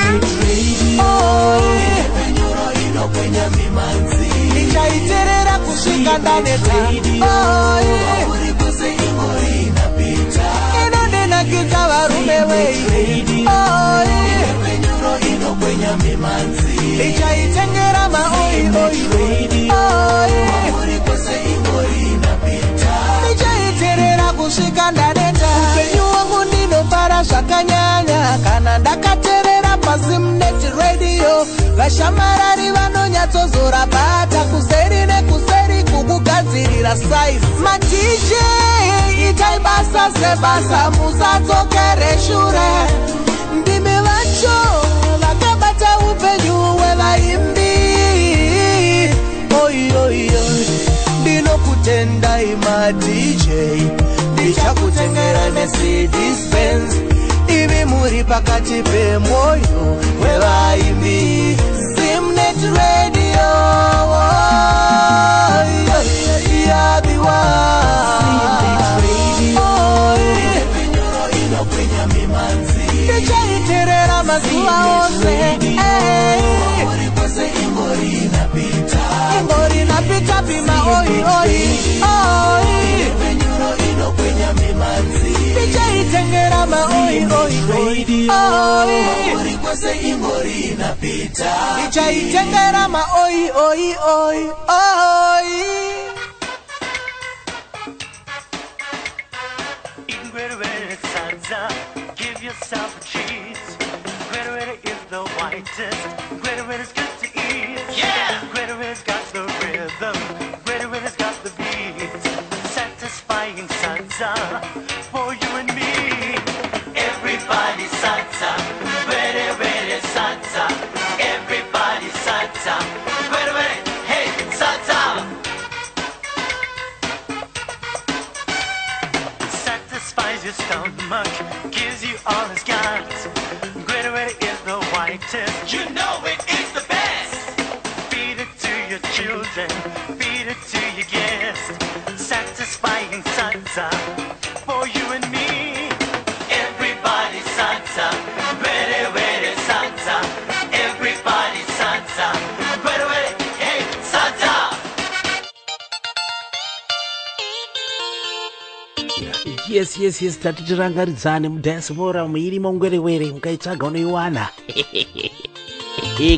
Nepenyiro inokwenya mimanzi. Ichaiterera kusvika ndaneta. Uri kuse ingori inapita. Inonena kita varume wei. Nepenyiro inokwenya mimanzi. Ichaitengera maoi. Uri kuse ingori inapita. Ichaiterera kusvika ndaneta. Upenyu wangu ndinofara zvakanyanya kana ndakaterera paZimnet Radio. Vashamarari vanonyatsozora bata kuseri nekuseri kukugadzirira size. Ma-DJ itai basa sebasa musadzokere shure. Ndimi vacho vakabata upenyu hwevaimbi. Ndinokutendai ma-DJ, ndichakutengera ne-CD spends. Ivi muri pakati pemwoyo wevaimbi. Zimnet Radio, yabiwa. Nepenyuro inokwenya mimanzi. Ndichaiterera mazuva ose. Uri kwese ingori inapita. Ingori inapita pima oi. Nepenyuro inokwenya mimanzi. Ndichaitengera maoi. Uri kwese ingori inapita. Ndichaitengera maoi. Give yourself a treat. Kwedu is the whitest. Kwedu is good to eat. Yeah. Kwedu has got the rhythm. Kwedu has got the beat. Satisfying salsa for you and me. Everybody salsa. Kwedu salsa. Everybody salsa. Kwedu, hey salsa. Satisfies your stomach, gives you all it's got. Kwedu is the whitest. You know it is the best. Feed it to your children, feed it to your guests. Satisfying salsa for you and me. Everybody salsa, Kwedu salsa. Everybody salsa, Kwedu, hey salsa. Yes, tatitirangaridzane mudiaspora muirimo ngwerewere mukaitsvaga unoiwana.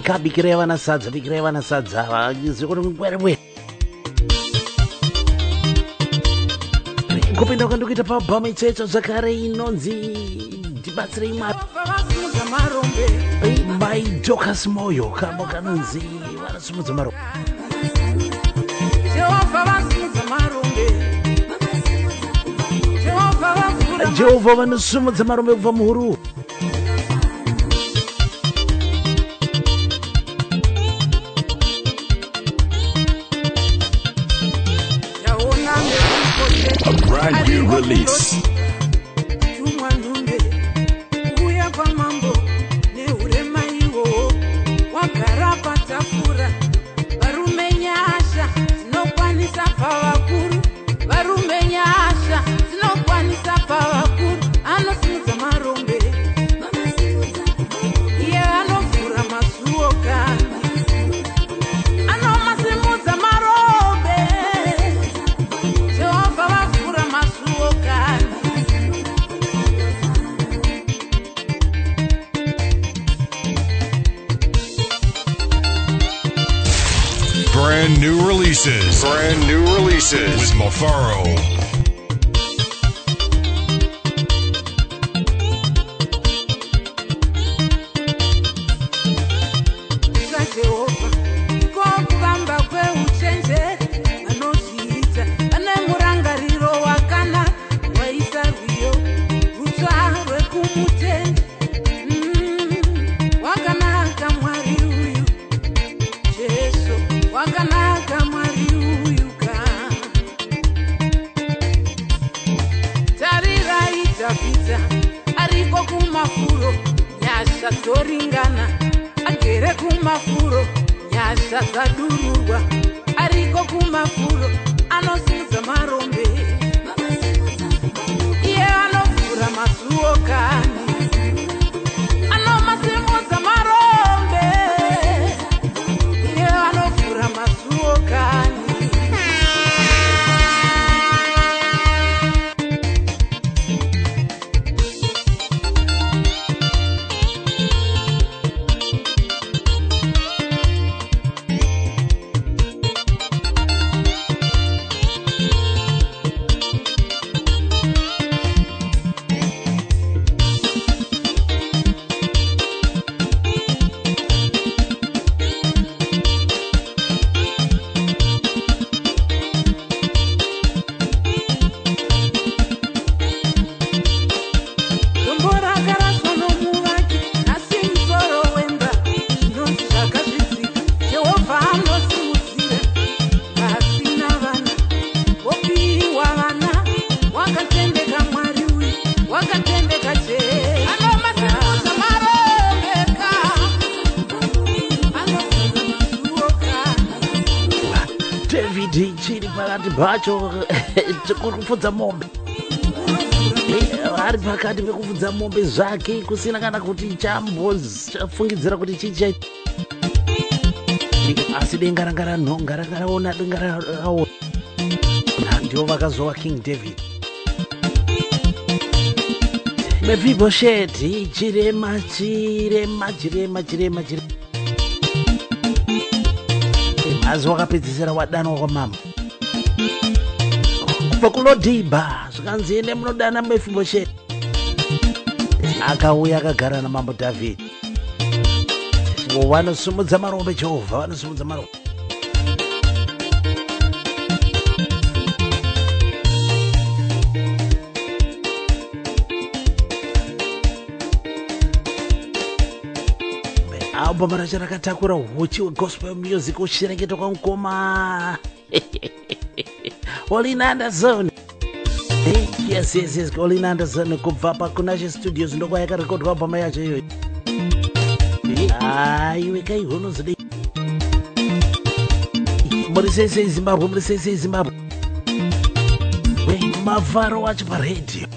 Kabikirai vana sadza, bikirai vana sadza, zvikuri ngwerewere. Kupinda ukandokuita pabhamu itsetso zvakare inonzi ndibatsirei mai Dorcas moyo kamo kanonzi vanasimudza marombe. Jehovha vanosimudza marombe kubva muhuru. Brand new releases. With Mafaro. Toringana agere kumafuro nyasha zadururwa ariko kumafuro anosimuza marombe iye anofura masuo kani anomasimuza marombe iye anofura masuo kani bacho tikufudza mombe ari pakati pekufudza mombe zvake kusina kana kuti chambofungidzira kuti chicha asi denga ranga ranhonga rakaraona denga raona ndio vakazowa King David Mephibosheth chirema Mhanzi wakapedzisira wadanwa kwamama pakulodhibha zvikanzi ende munodana Mephibosheth akauya akagara namambo David vanosumudza marombe Jehovha vanosumudza marombe album racho rakatakura huchi gospel music uchireketa kwa mukoma Olin Anderson. Yes, Olin Anderson kubva paKunashe Studios ndoko yakarekodwa album yacho iyoyo. Iwe kai honozidi. Murisese Zimbabwe. Mafaro wacho paredio.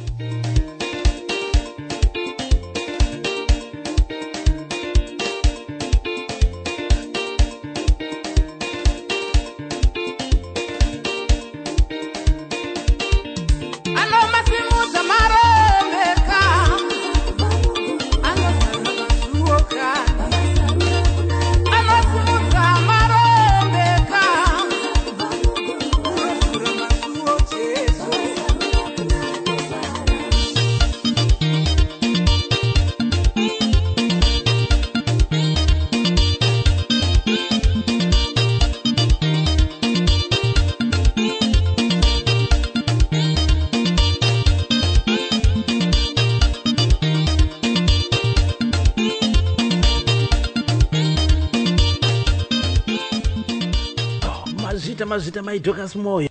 Mazita maitoka smoyo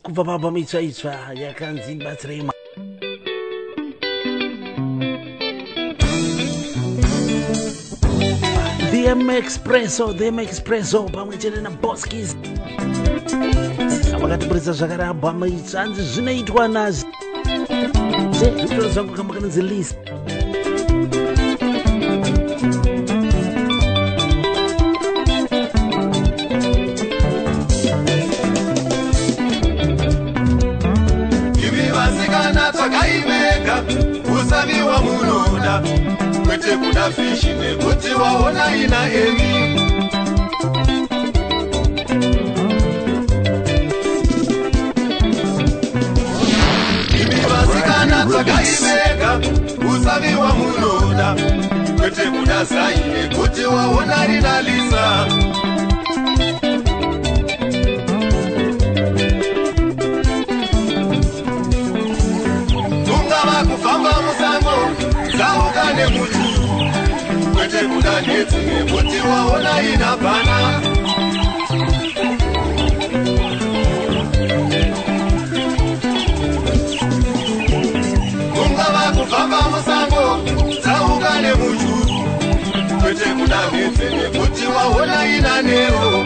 kubva papa mitsvaitsva yakanzi batsirema The M Expresso pamwe chete na Boskis vakatiburitsa zvakarabwa mitsvanzi zvinoitwa nazi zvitoro zvangu kamba kanonzi list usaviwa munoda kwete kuda fishi nekuti waona ina emi release. Usaviwa munoda kwete kudasaine kuti waona rinalisa ungava kufamba musango zaukane mutu kwete kudanetsi kuti waona inabhana kufamba musango zaukane mutu kwete kudanetsi kuti waona inanero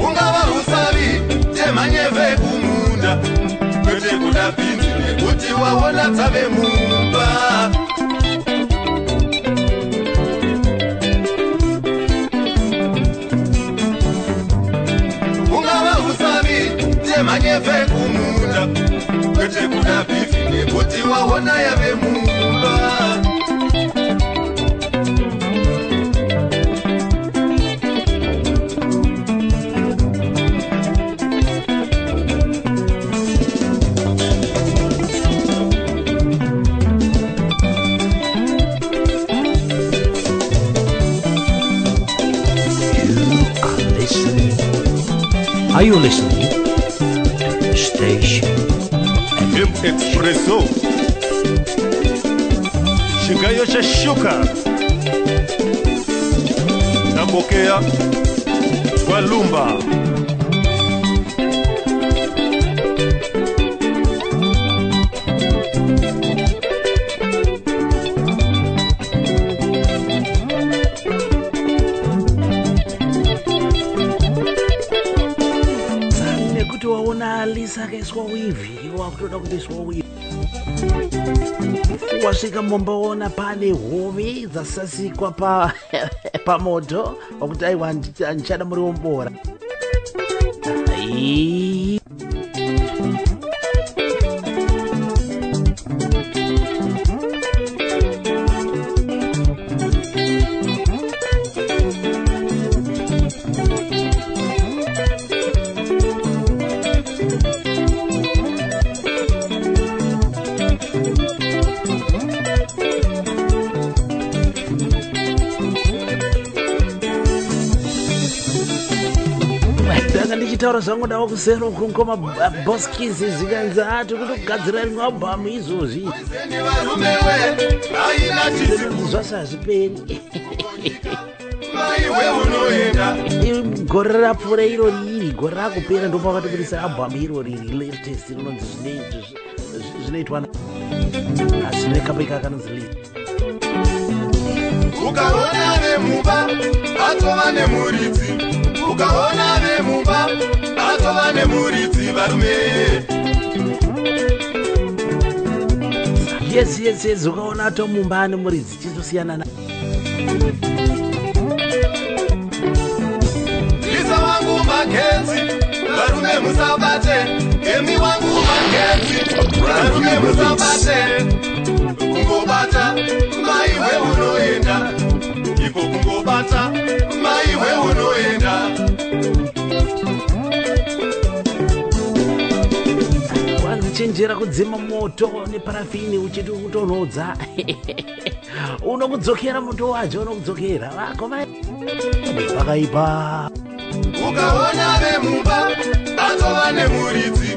ungava usavi temanyeve kumunda kwete kuda bhinzi kuti waona tsave mumba manyefe kumunda kwete kuda bifi nekuti waona yave mumba Are you listening? Station Expresso Shigayo Shashuka Nabokea Walumba Lisa keswa wivi wakutoda kudiswa wivi wasvika mombaona pane hove dzasasikwa pamoto wakuti aiwa ndichada muriwo mbora ndichitaura zvangu ndava kusero kungoma boskizi zikanza ati kutogadzira rimwe albhamu izvozvi zvasazviperi gore rapfuura iro riri gore rakupera ndopakatobudisa albhamu iro riri latest rinonzi zvinoitwa asi nekapeka kanonzi ukaona vemumba atova nemuridzi ukaona vemumba atova nemuridzi varume yes ukaona atomumba ane muridzi chizosiyana Lisa wangu makenzi varume musabate emi wangu makenzi varume musabate kungobata maiwe unoenda iko kungobata maiwe unoenda chenjera kudzima moto neparafini uchiti kutonhodza unokudzokera moto wacho unokudzokera vakoma vakaipa ukaona vemumba atova nemuridzi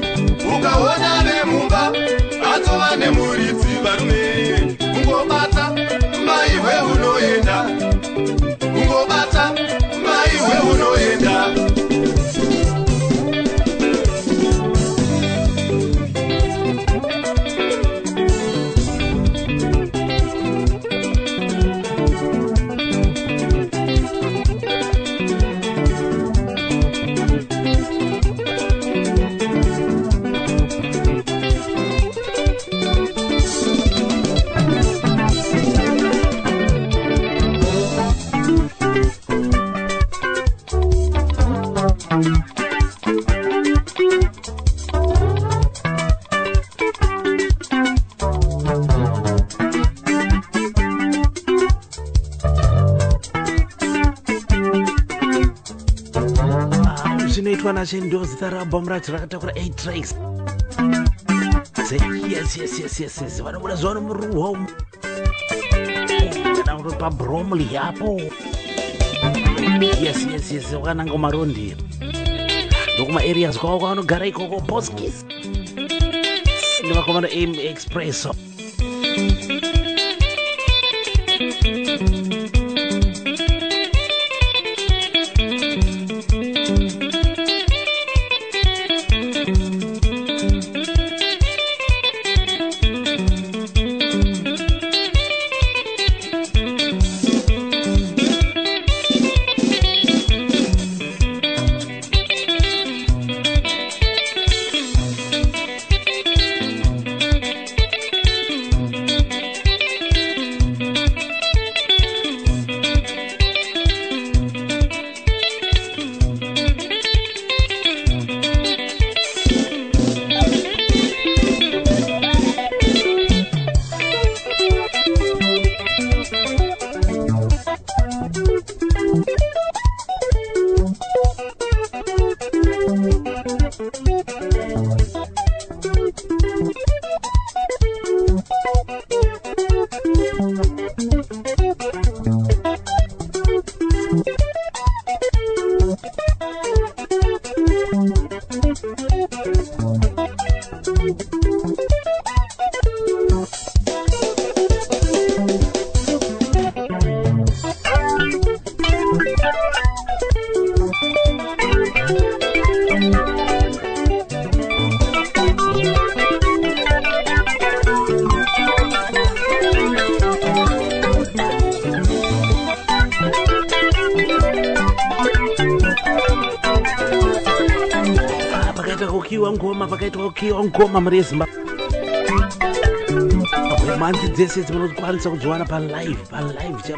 ukaona vemumba atova nemuridzi varume kungobata maiwe unoenda kungobata maiwe unoenda Passion ndo zita album racho rakatakura 8 tracks. Say yes. Vanobuda zvano muruwa umu. Kana kuti pa Bromley hapo. Yes. Wakananga marondi. Ndokuma areas kwawo kwaanogara ikoko Boskis. Ndivakomana M Expresso. Pakaitwa ngoma murezimba Mhanzi dzese dzinokwanisa kudziwana palive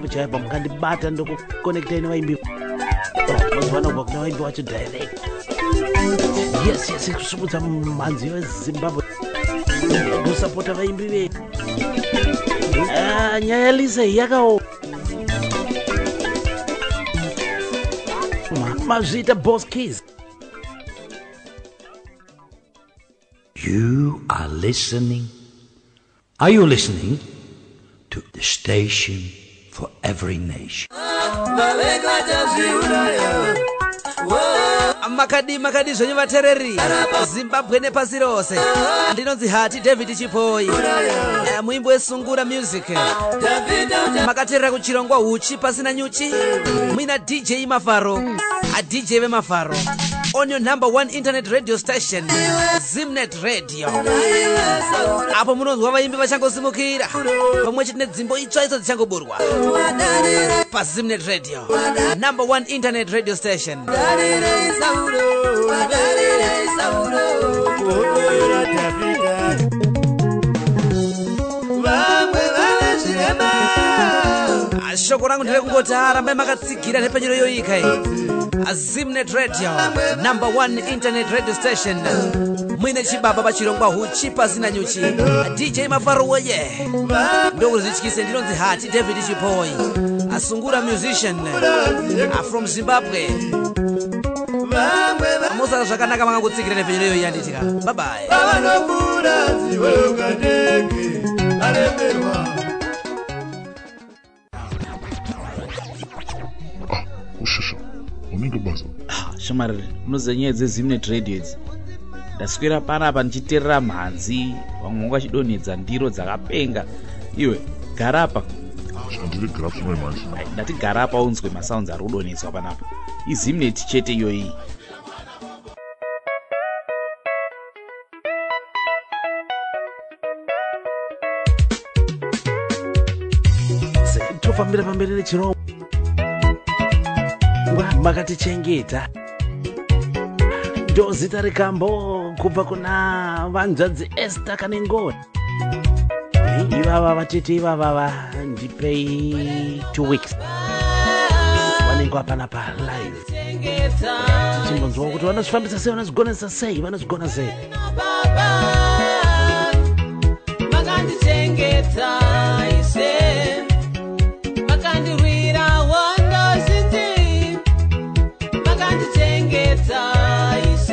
chaipo mukandibata ndokuconnecta nevaimbi mazuwana kubva kuna vaimbi wacho direct. Yes kusumudza Mhanzi weZimbabwe kusapota vaimbi vedu. Nyaya Lisa yakao mazvita Boss Keys. You are listening. Are you listening to the station for every nation? Makadi zvenyu vatereri Zimbabwe nepasi rose. Ndinonzi Hati David Chipoi, muimbo wesungura music. Makaterera kuchirongwa huchi pasina nyuchi. Muina DJ Mafaro, a DJ vemafaro, on your number 1 internet radio station, Zimnet Radio. Apo munonzwa vaimbi vachangosimukira pamwe chete nedzimbo itsva idzo dzichangoburwa pa Zimnet Radio, number 1 internet radio station. Shoko rangu ndire kungoti arambai makatsigira nepenyero yoika Zimnet Radio, number 1 internet radio station. Muine chibaba pachirongwa huchi pasina nyuchi. DJ Mafaro woye ndokuzvityise. Ndinonzi Hati David Chipoi, asungura musician from Zimbabwe. Amusara zvakanaka makangotsikira nepenyero yoyi yanditika. Bye bye. Shumari unoziva Zimnet Radio idzi. Ndaswera panapa ndichiterera Mhanzi, vamwe vachidonhedza ndiro dzakapenga. Iwe garapa. Ndati garapa unzwe masounds ari kudonhedzwa panapa. Zimnet chete iyoyi. Tofambira pamberi nechirongwa makatichengeta. Ndo zita rekambo kubva kuna vanzvadzi Esther Kanengoni. Ivava vatete ivava ndipei 2 weeks vanenge vapanapa live. Tichimbonzwa kuti vanozvifambisa sei, vanozvigonesa sei, vanozvigona sei. Makandichengeta ise, makandirwira hondo zhinji, makandichengeta ise.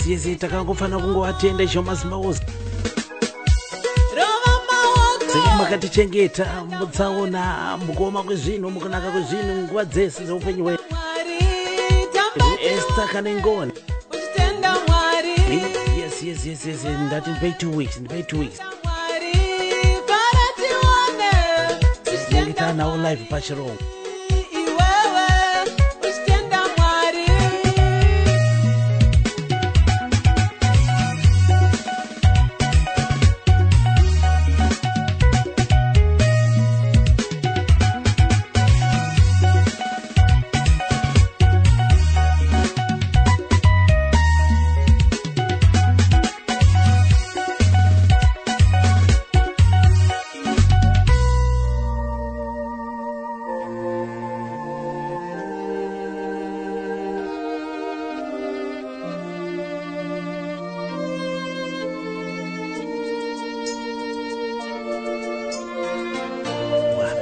yes takangofana kungovatenda ishomasimauzi saka makatichengeta mutsaona mukoma kwezvinhu mukunaka kwezvinhu nguva dzese dzeupenyu hwedu Esther kanengoni yes ndati ndipei 2 weeks ndingitanawo live pachirongo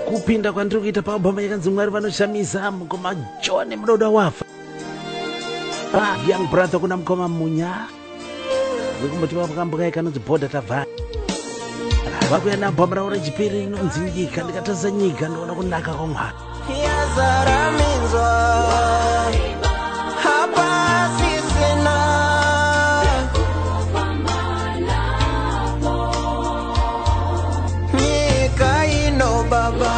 kupinda kwandiri kuita paabhoma yakanzi Mwari vanoshamisa mukoma John mudoda wafa young brother kuna mukoma munya vekumboti vakambuka ikanonzi bhodha tabva vakuya nabhoma ravo rechipiri inonzi nyika ndikatarisa nyika ndoona kunaka kwaMwari yazara minzwa hapa sisina nyika ino baba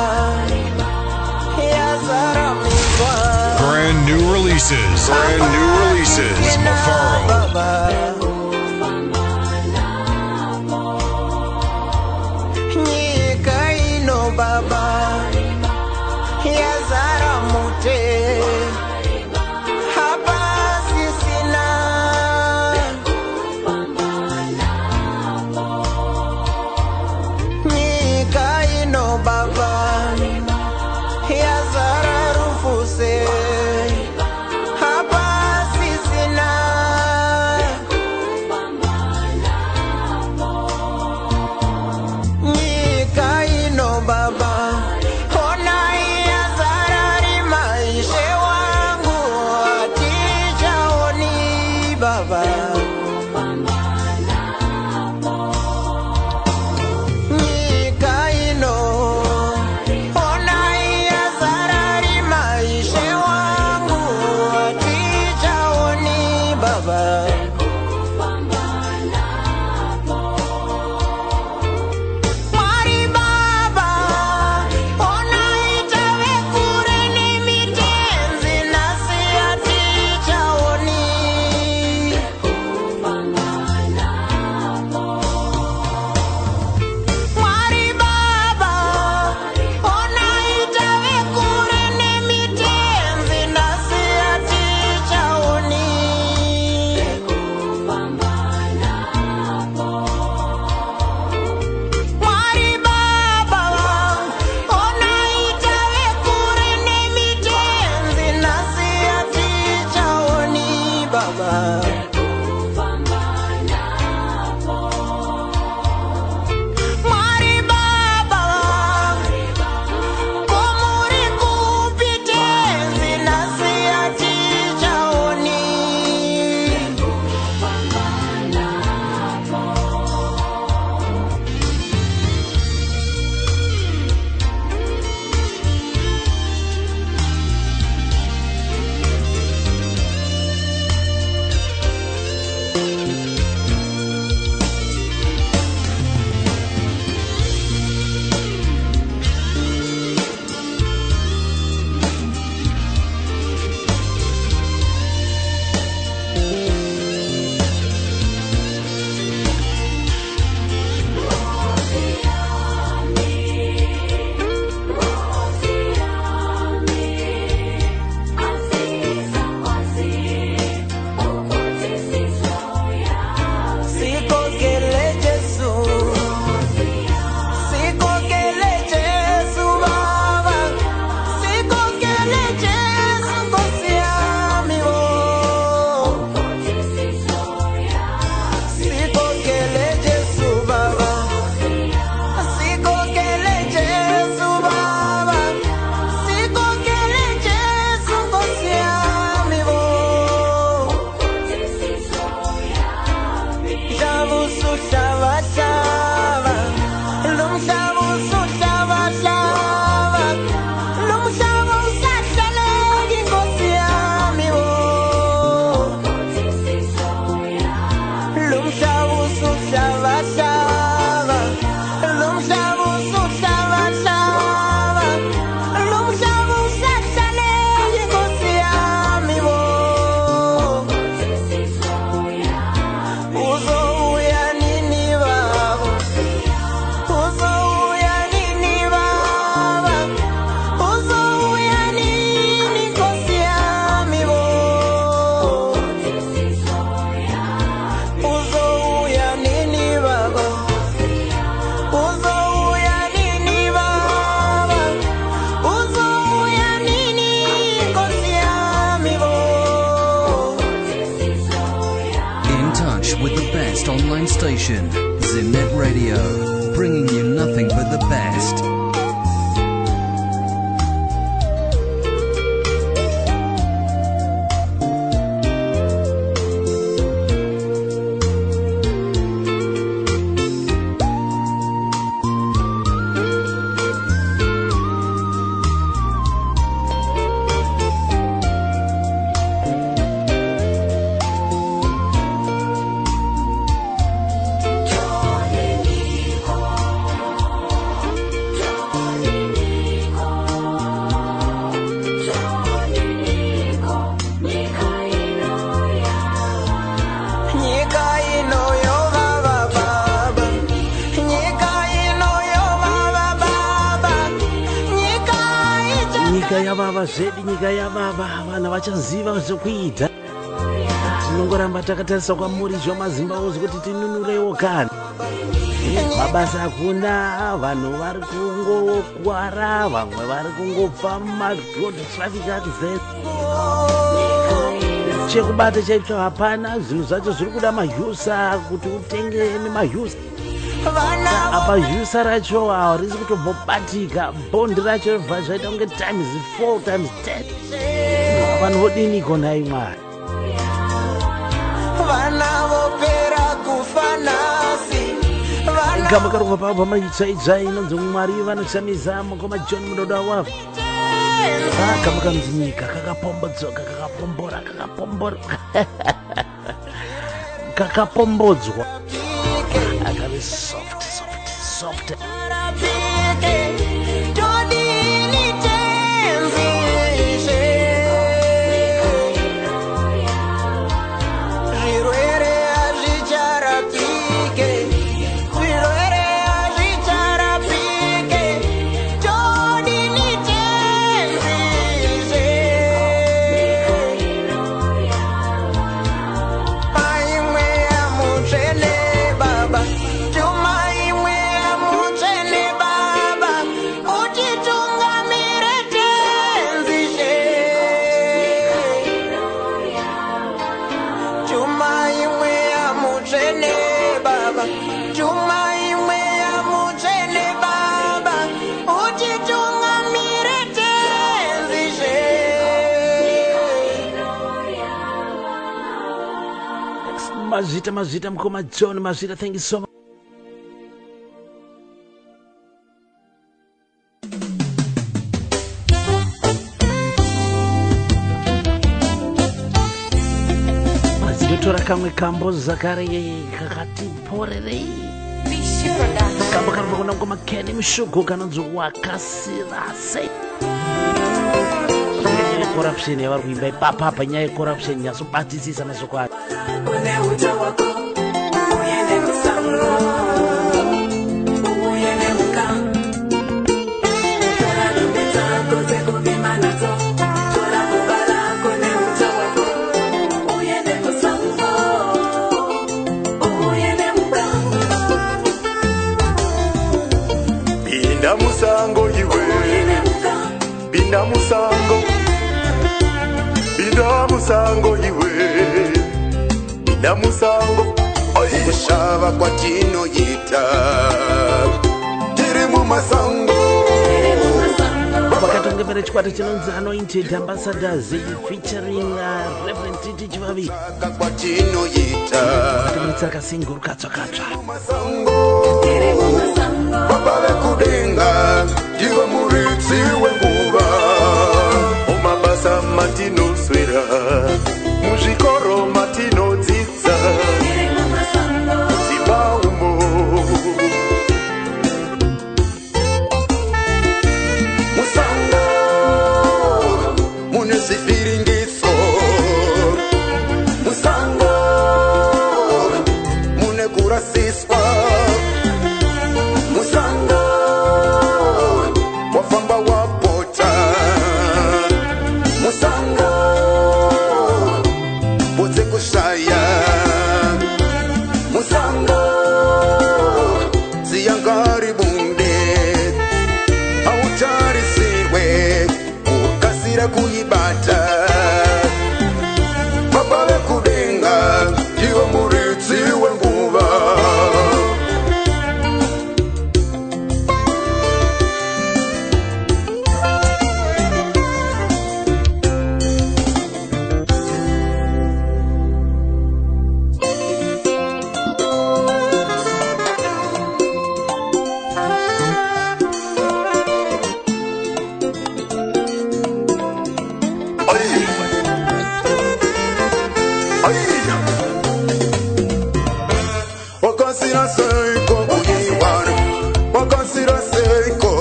yazara minzwa Brand new releases. Mafaro. nyika ino baba yazara mute hapa sisina nyika ino baba yazara rufuse hapa sisina online station, Zimnet Radio, bringing you nothing but the best. Zedi nyika yababa vana vachaziva zvokuita tinongoramba takatarisa kwamuri zvamazimbawo kuti tinunurewo kana mabasa akuna vanhu vari kungokwara vamwe vari kungopfa mumaroad traffic accident chekubata chaitwa hapana zvinhu zvacho zviri kuda mahyusa kuti utenge nemahyusa apa hyusa racho harisi kutombobatika bondi racho rebva zvaita kunge times 4 times 10 vanhu vodini konai mwari vana vopera kufa nasi gama karova pavo pamaitsvaitsvai inonzi mwari vanoshamisa mukoma john mudodo wafa gama kanonzi nyika kakapombodzwa kakapombodzwa akave soft mazvita mukoma john mazvita, thank you so much. mazitotora kamwe kambo zakare kakati porerei kambo karamba kuna mukoma keni mushugu kanonzi wakasirase corruption yavari kuimba ipapa panyaya yecorruption yasobatisisa masoko acho binda musango iwe binda musango binda musango iwe binda musango kushava kwatinoyita tiri mumasango vakatongemera chikwata chinonzi anointed ambassadors featuring Reverend Titi Chivavi kwatinoyita vakatometsera kasinguru katsvakatsva baba vekudenga ndivo muridzi wenguva mumabasa matinoswera muzvikoro matinodzidza dzimba umo musango mune zviviringiso musango mune kurasiswa musango wafamba wapota musango bodze kushaya Wakasira seiko kuyiwana. Wakasira seiko.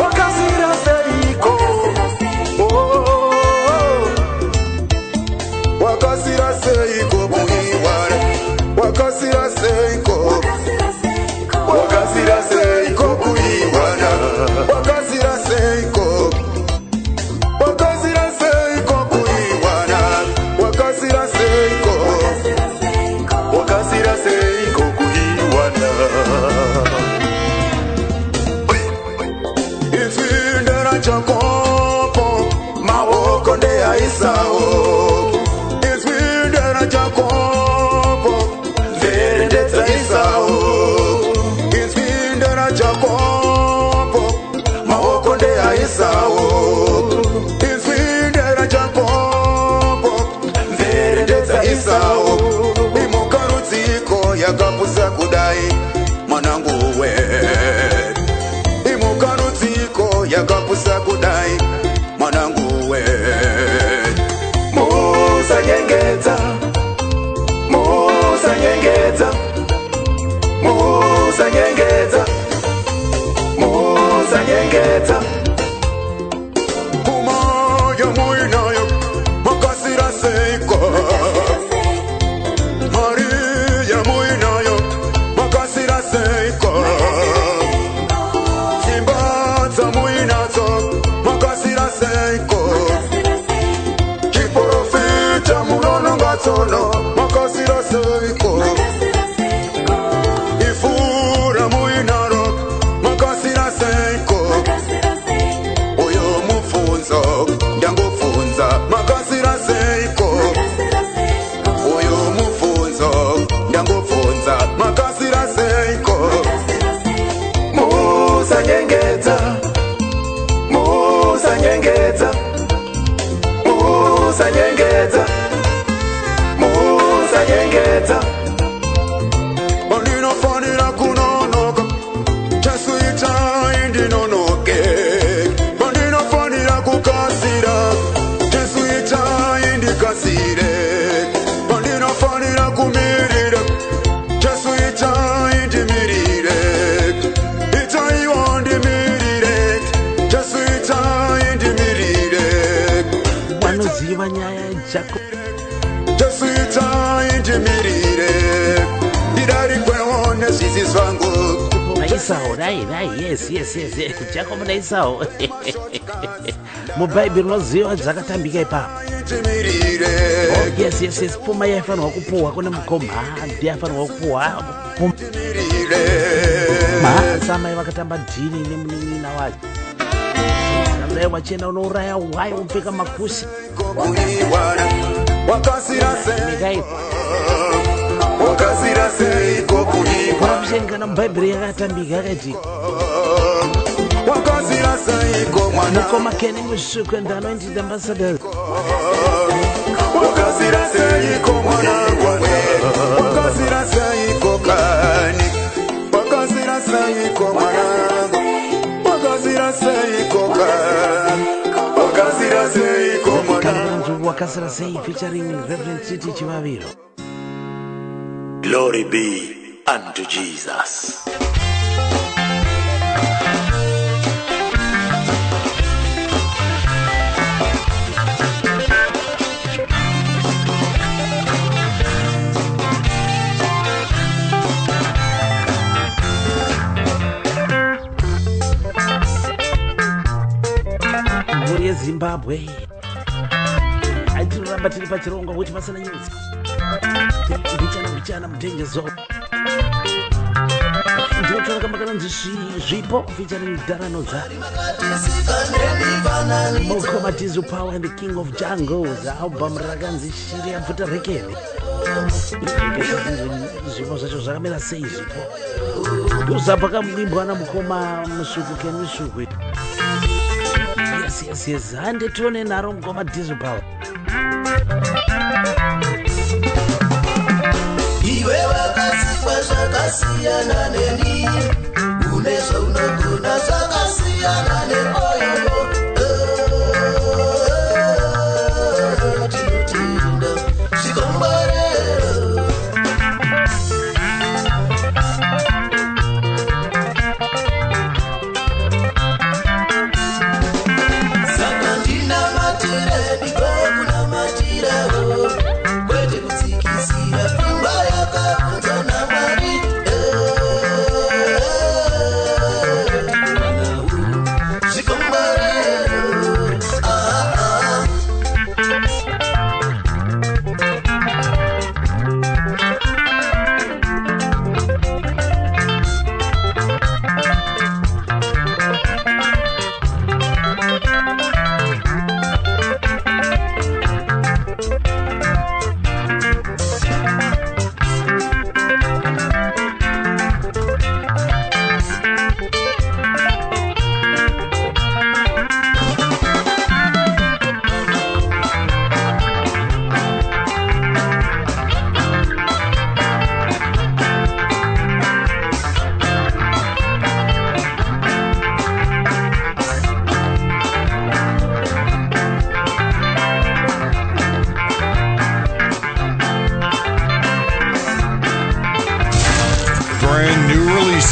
Wakasira seiko. Wakasira seiko kuyiwana. Wakasira seiko. Wakasira seiko kuyiwana. Wakasira seiko. Wakasira seiko kuyiwana. Wakasira seiko. Wakasira seiko kuyiwana. Ifindera chakopo maoko nde aisao. Ifindera chakopo vere nde tsaisao. Ifindera chakopo maoko nde aisao. Ifindera chakopo vere nde tsaisao. Imukarudziko yakapusa kudai mwanangu we. Imukarudziko yakapusa kudai mwanangu we. Musanyengedza, musanyengedza, musanyengedza, musanyengedza. Umoya muinayo makasira seiko. Maria muinayo makasira seiko. Simbaza muinazo makasira seiko. Kiporofita munono ngatono makasira seiko. Ifura muinaro makasira seiko. Oyo mufunzo ndangofunza makasira seiko. Oyo mufunzo ndangofunza makasira seiko. Musanyengedza, musanyengedza, musanyengedza, musanyengedza. Ndinofanira kunonoka chasuita indinonoke. Ndinofanira kukasira chasuita indikasire. Ndinofanira kumirira chasuita indimirire. Itaiwa ndimirire chasuita indimirire. Wanoziva nyaya jako Chasuita indimirire. Didari kweone sisi zvangu. Naisao, rai, yes. Jako naisao. Mubaibi unoziva dzakatambika ipapo. Indimirire. Oh, yes. Puma yafanwa kupuwa kune mukoma. Yafanwa kupuwa. Sama vakatamba dhini nemunina wacho. Samzai wachena unouraya wayo upfeka makusi. Wakasira seiko. Wakasira seiko kuyiwana. Kurapishengana mubhaibheri yakatambika yakati Wakasira seiko mwana. mukoma kene musuku and anointed ambassadors. Wakasira seiko mwana gwane. Wakasira seiko kani. Wakasira seiko mwana. Wakasira seiko kani. Wakasira seiko mwana. Wakasira sei featuring Reverend City Chivaviro. Glory be unto Jesus. Mhuri yeZimbabwe aitiroramba tiri pachirongwa kuti pasina nyuzi mbichana mutengezo ndinotsvaka makananzi zvipo featuring Daranodza Moko Matizu Power and the King of Jungles album rakanzi shiri yabvuta rekeni zvipo zvacho zvakamira sei zvipo ndozapa kamudimbwana mukoma musuku ken musuku yes hande tione naro Moko Matizu Power iwe wakasikwa zvakasiyana neni une zvaunogona zvakasiyana neoyo tinotenda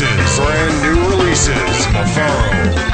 releases. Brand new releases. Mafaro.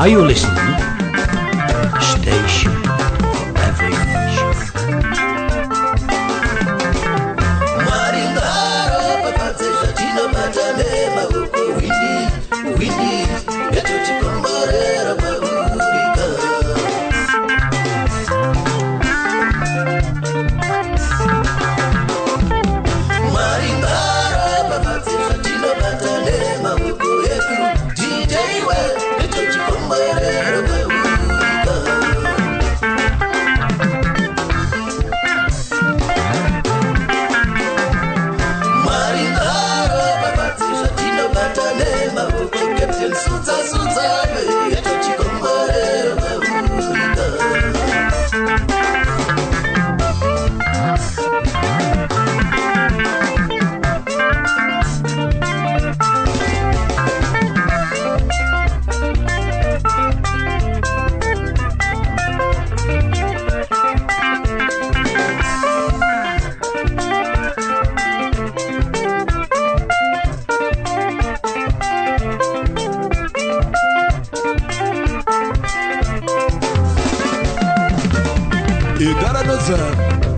Are you listening? Station for every nation.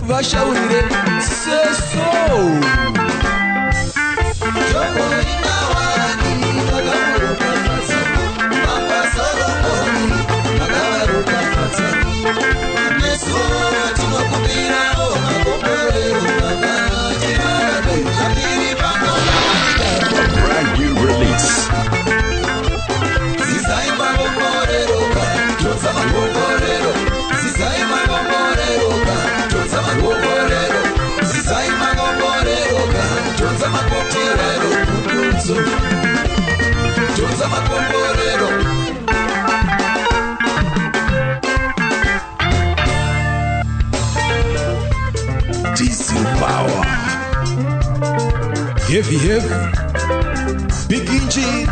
Vashaurire seso A brand new release. Diesel power. Heavy, big engine.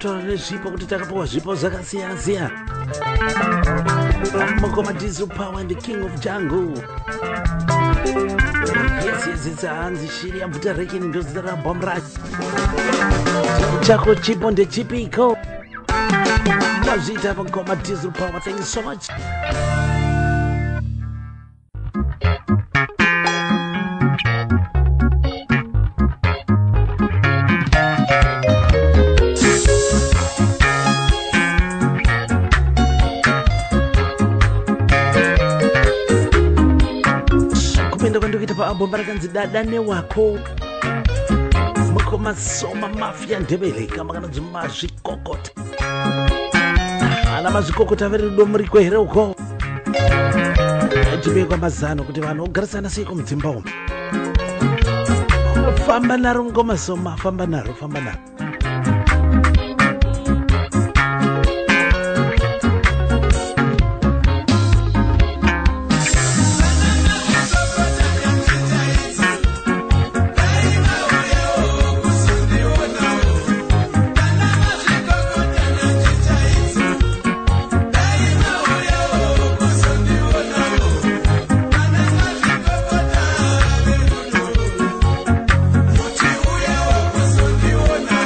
kutaura nezvipo kuti takapiwa zvipo zvakasiyana-siyana. Mukoma Diesel Power and the King of Jungle. Yes, it's Mhanzi shiri yamvuta rekeni ndo zita rabhamu racho. Chako chipo ndechipiko. Mazvita Mukoma Diesel Power. Thank you so much. Bomba rakanzi dada newako Mukoma Soma Mafia Ndebele kama kananzi mazvikokota. Ana mazvikokota veri rudo muri kwehere uko. Tibekwa mazano kuti vanhu ogarisana sei mudzimba umu. Famba naro Mukoma Soma, famba naro. Uti uya wakusundiona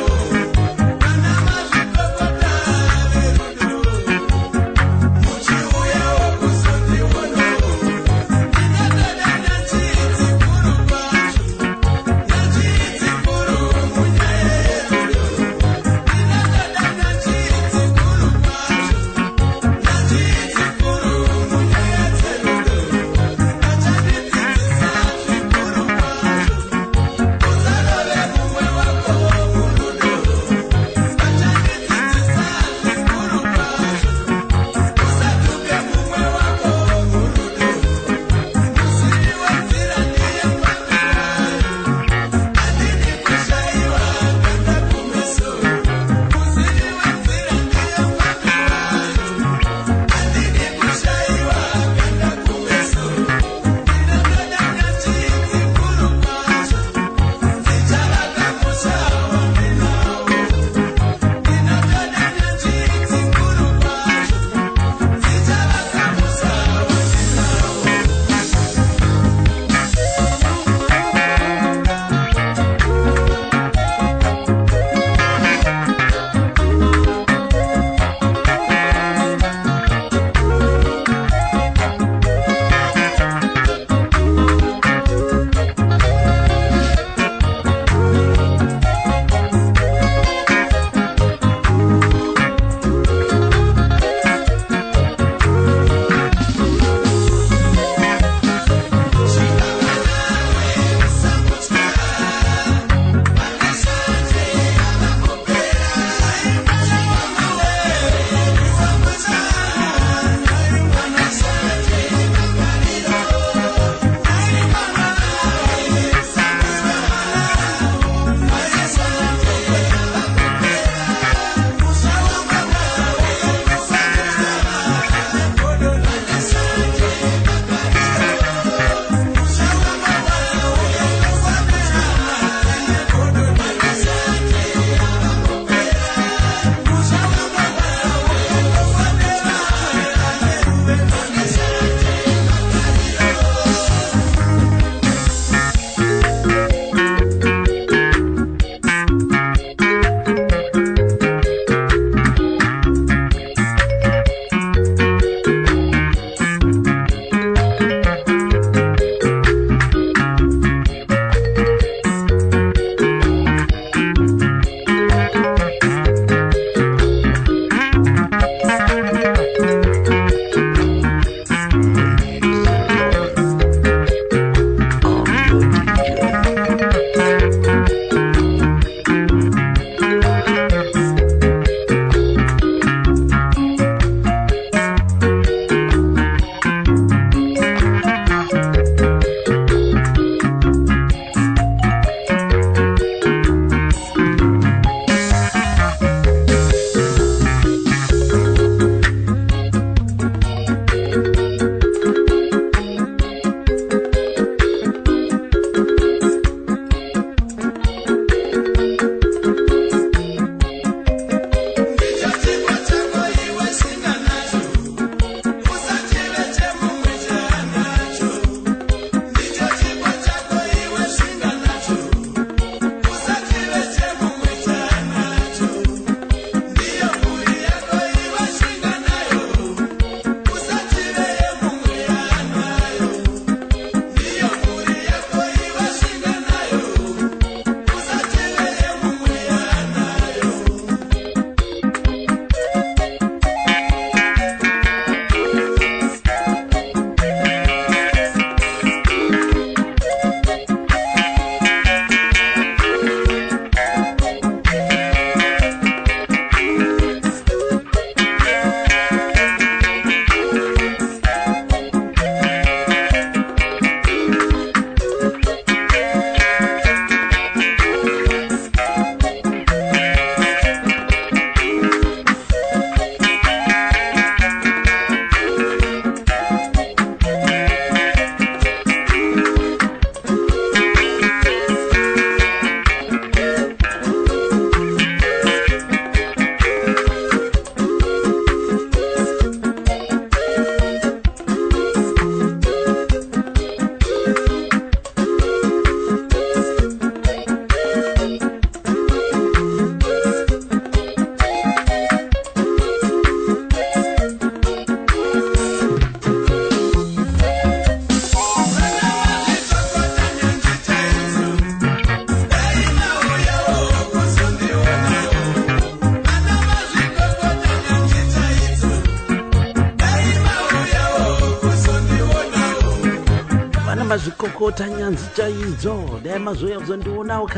kokota nyanzi chaidzo dai mazoya kuzondionawo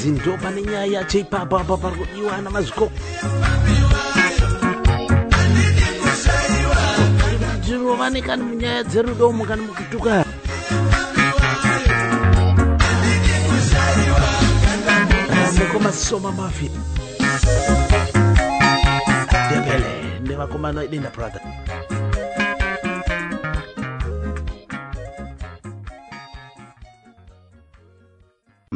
zinto pane nyaya cheipapa pari kudiwana maziko ndinovanikani munyaya dzerudo mukani mukutuka mukomasoma mafia debele nevakomana idenda brother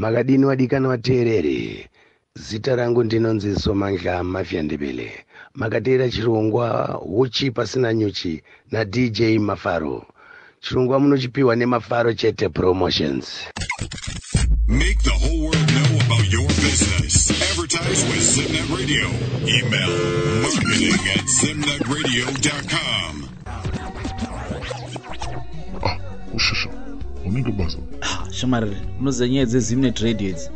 makadini wadikana wateerere zita rangu ndinonzi Somandla Mafia Ndebele makateera chirongwa uchi pasina nyuchi na DJ Mafaro chirongwa munochipiwa neMafaro chete promotions. Make the whole world know about your business. Advertise with Zimnet Radio. Email marketing@zimnetradio.com. Ushusha unenge basa shamarire unoziva dzezimnet radio idzi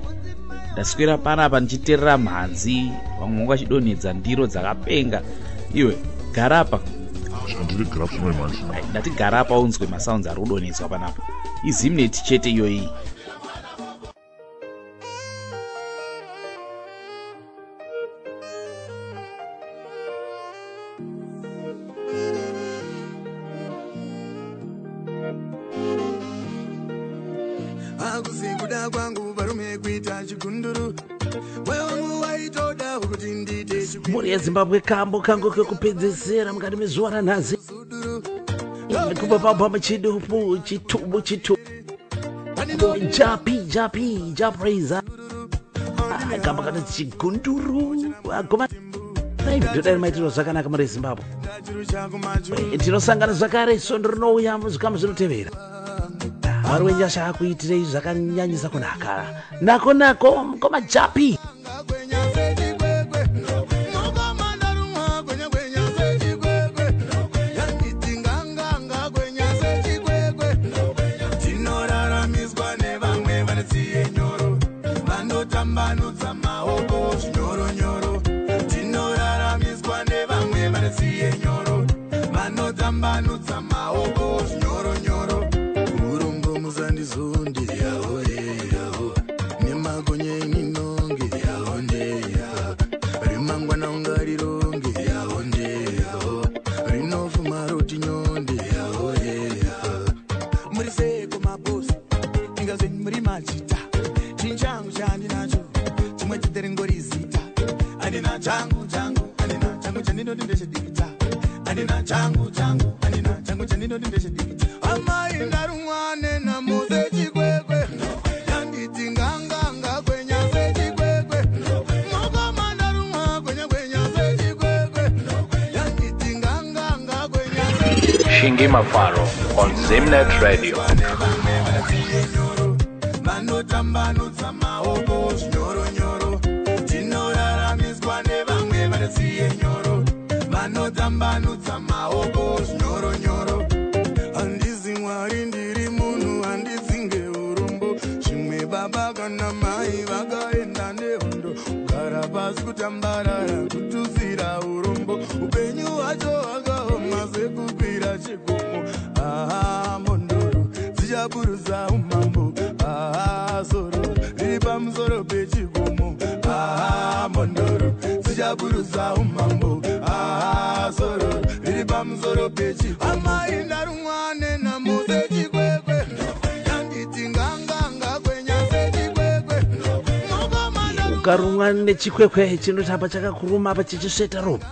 ndaswera panapa ndichiteerera Mhanzi vamwe vachidonhedza ndiro dzakapenga iwe garapa ndati garapa unzwe masounds ari kudonhedzwa panapa izimnet chete iyoyi mhuri yezimbabwe kambo kangu kekupedzesera mukati mezuva ranhasi kupa pabhama chidupu chitubu japraiza kamba kana chigunduru agoma ndodari maitiro zvakanaka muri yezimbabwe tinosangana zvakare sondo rinouya muzvikamu zvinotevera mwari wenyasha akuitirei zvakanyanyisa kunaka nako komajapi Shingi Mafaro on Zimnet Radio. ukarumwa nechikwekwe chinotapa chakakuruma apa chichisveta ropa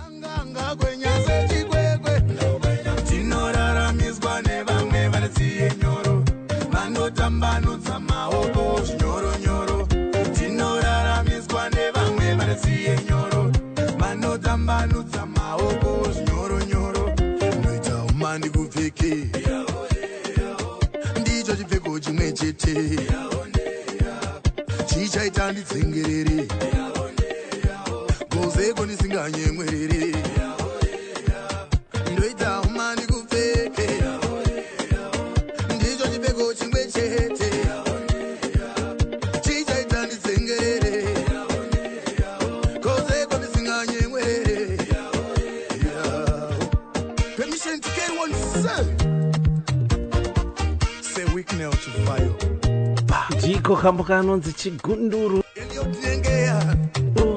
Nyoro nyoro, tinoraramiswa nevamwe vanosiye nyoro. chete ndicho chipfeko chimwe chete chichaita nditsengerere gozeko ndisinganyemwerere ndoita uma ndikupfeke ndicho chipfeko chimwe chete chichaita nditsengerere gozeko ndisinganyemwerere. Permission to get one say weak nail to fire ndiko kambo kanonzi chigunduru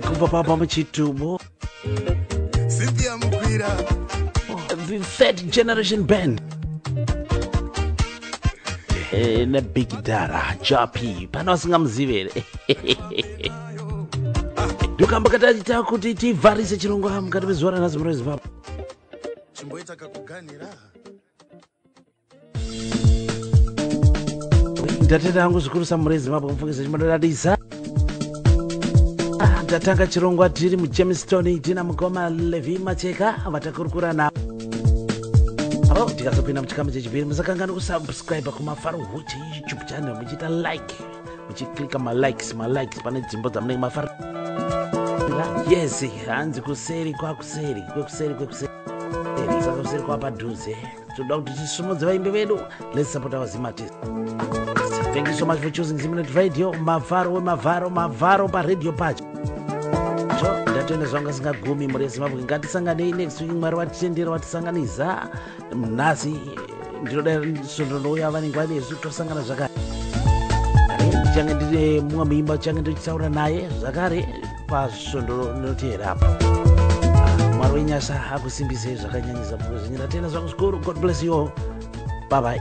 kubva papa muchitubo Cynthia Mukwira the third generation band ne big dara japi pana vasingamuzivere ndokamba katachita kuti tivharise chirongwa mukati mezuva ranhasi murezimbabwe chimboita kakuganira ndatenda hangu zvikuru samurezimbabwe mufungisa chimodadadisa tatanga chirongwa tiri mujamestown tina mukoma levi macheka vatakurukura navo avo tikazopinda muchikamu chechipiri musakangana kusubscribe kumafaro huchi youtube channel muchiita like muchiklika malikes pane dzimbo dzamunenge mafaro yes hanzi kuseri kwakuseri kwekuseri saka kuseri kwapadhuze toda kuti tisumudze vaimbi vedu. Let's support our zimatist. Thank you so much for choosing Zimnet Radio. Mavaro pa radio pacho ndatenda zvanga singagumi murezimbabwe ngatisanganei next week mwari watitendera watisanganiza nhasi ndinoda sondonouya vanenge vanesu tosangana zvakare ndichange ndine mumwe muimba uchange ndichitaura naye zvakare pasvondo rinoteera apa. Mwari wenyasha akusimbise zvakanyanyisa muzvinyi ndatenda zvangu zvikuru. God bless you all. Bye bye.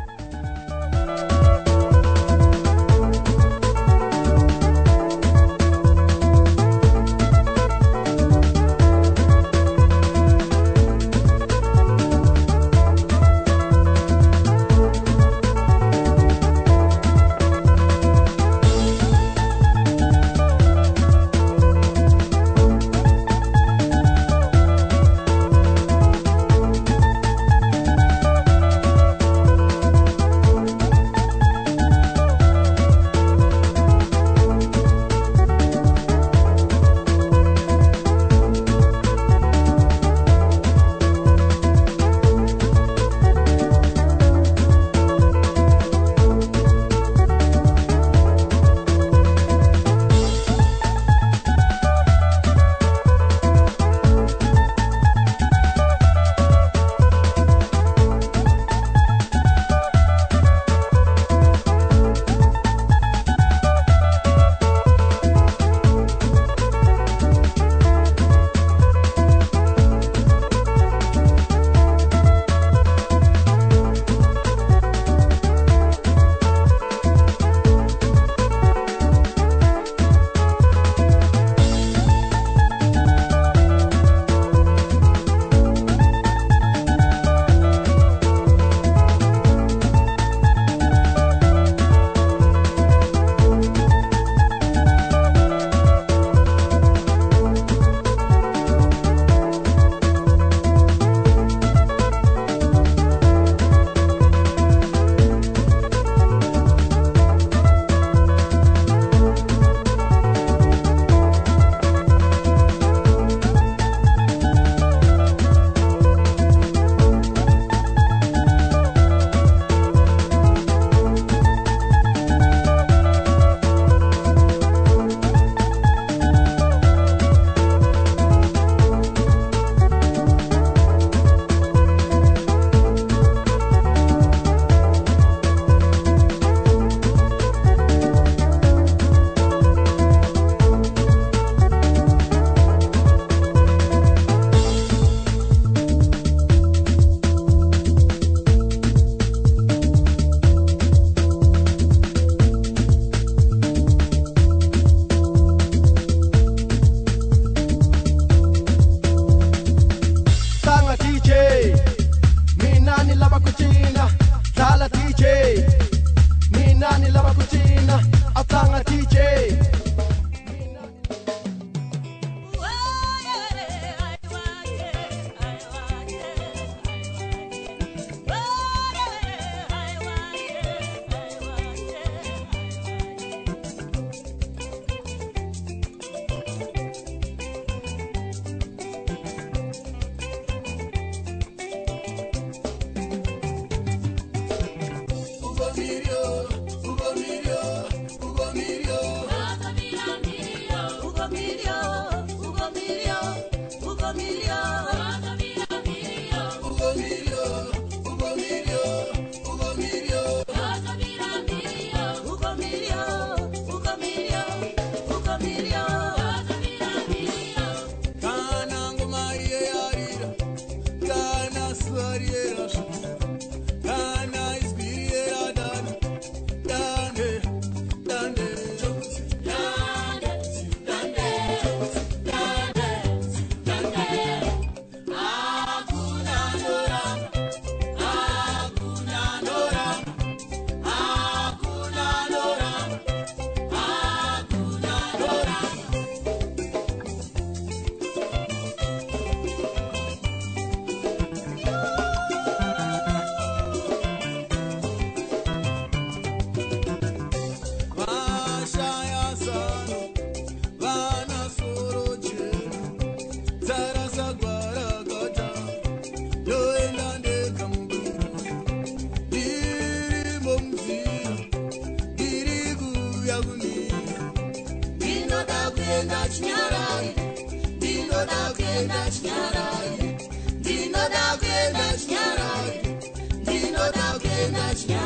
Toda kena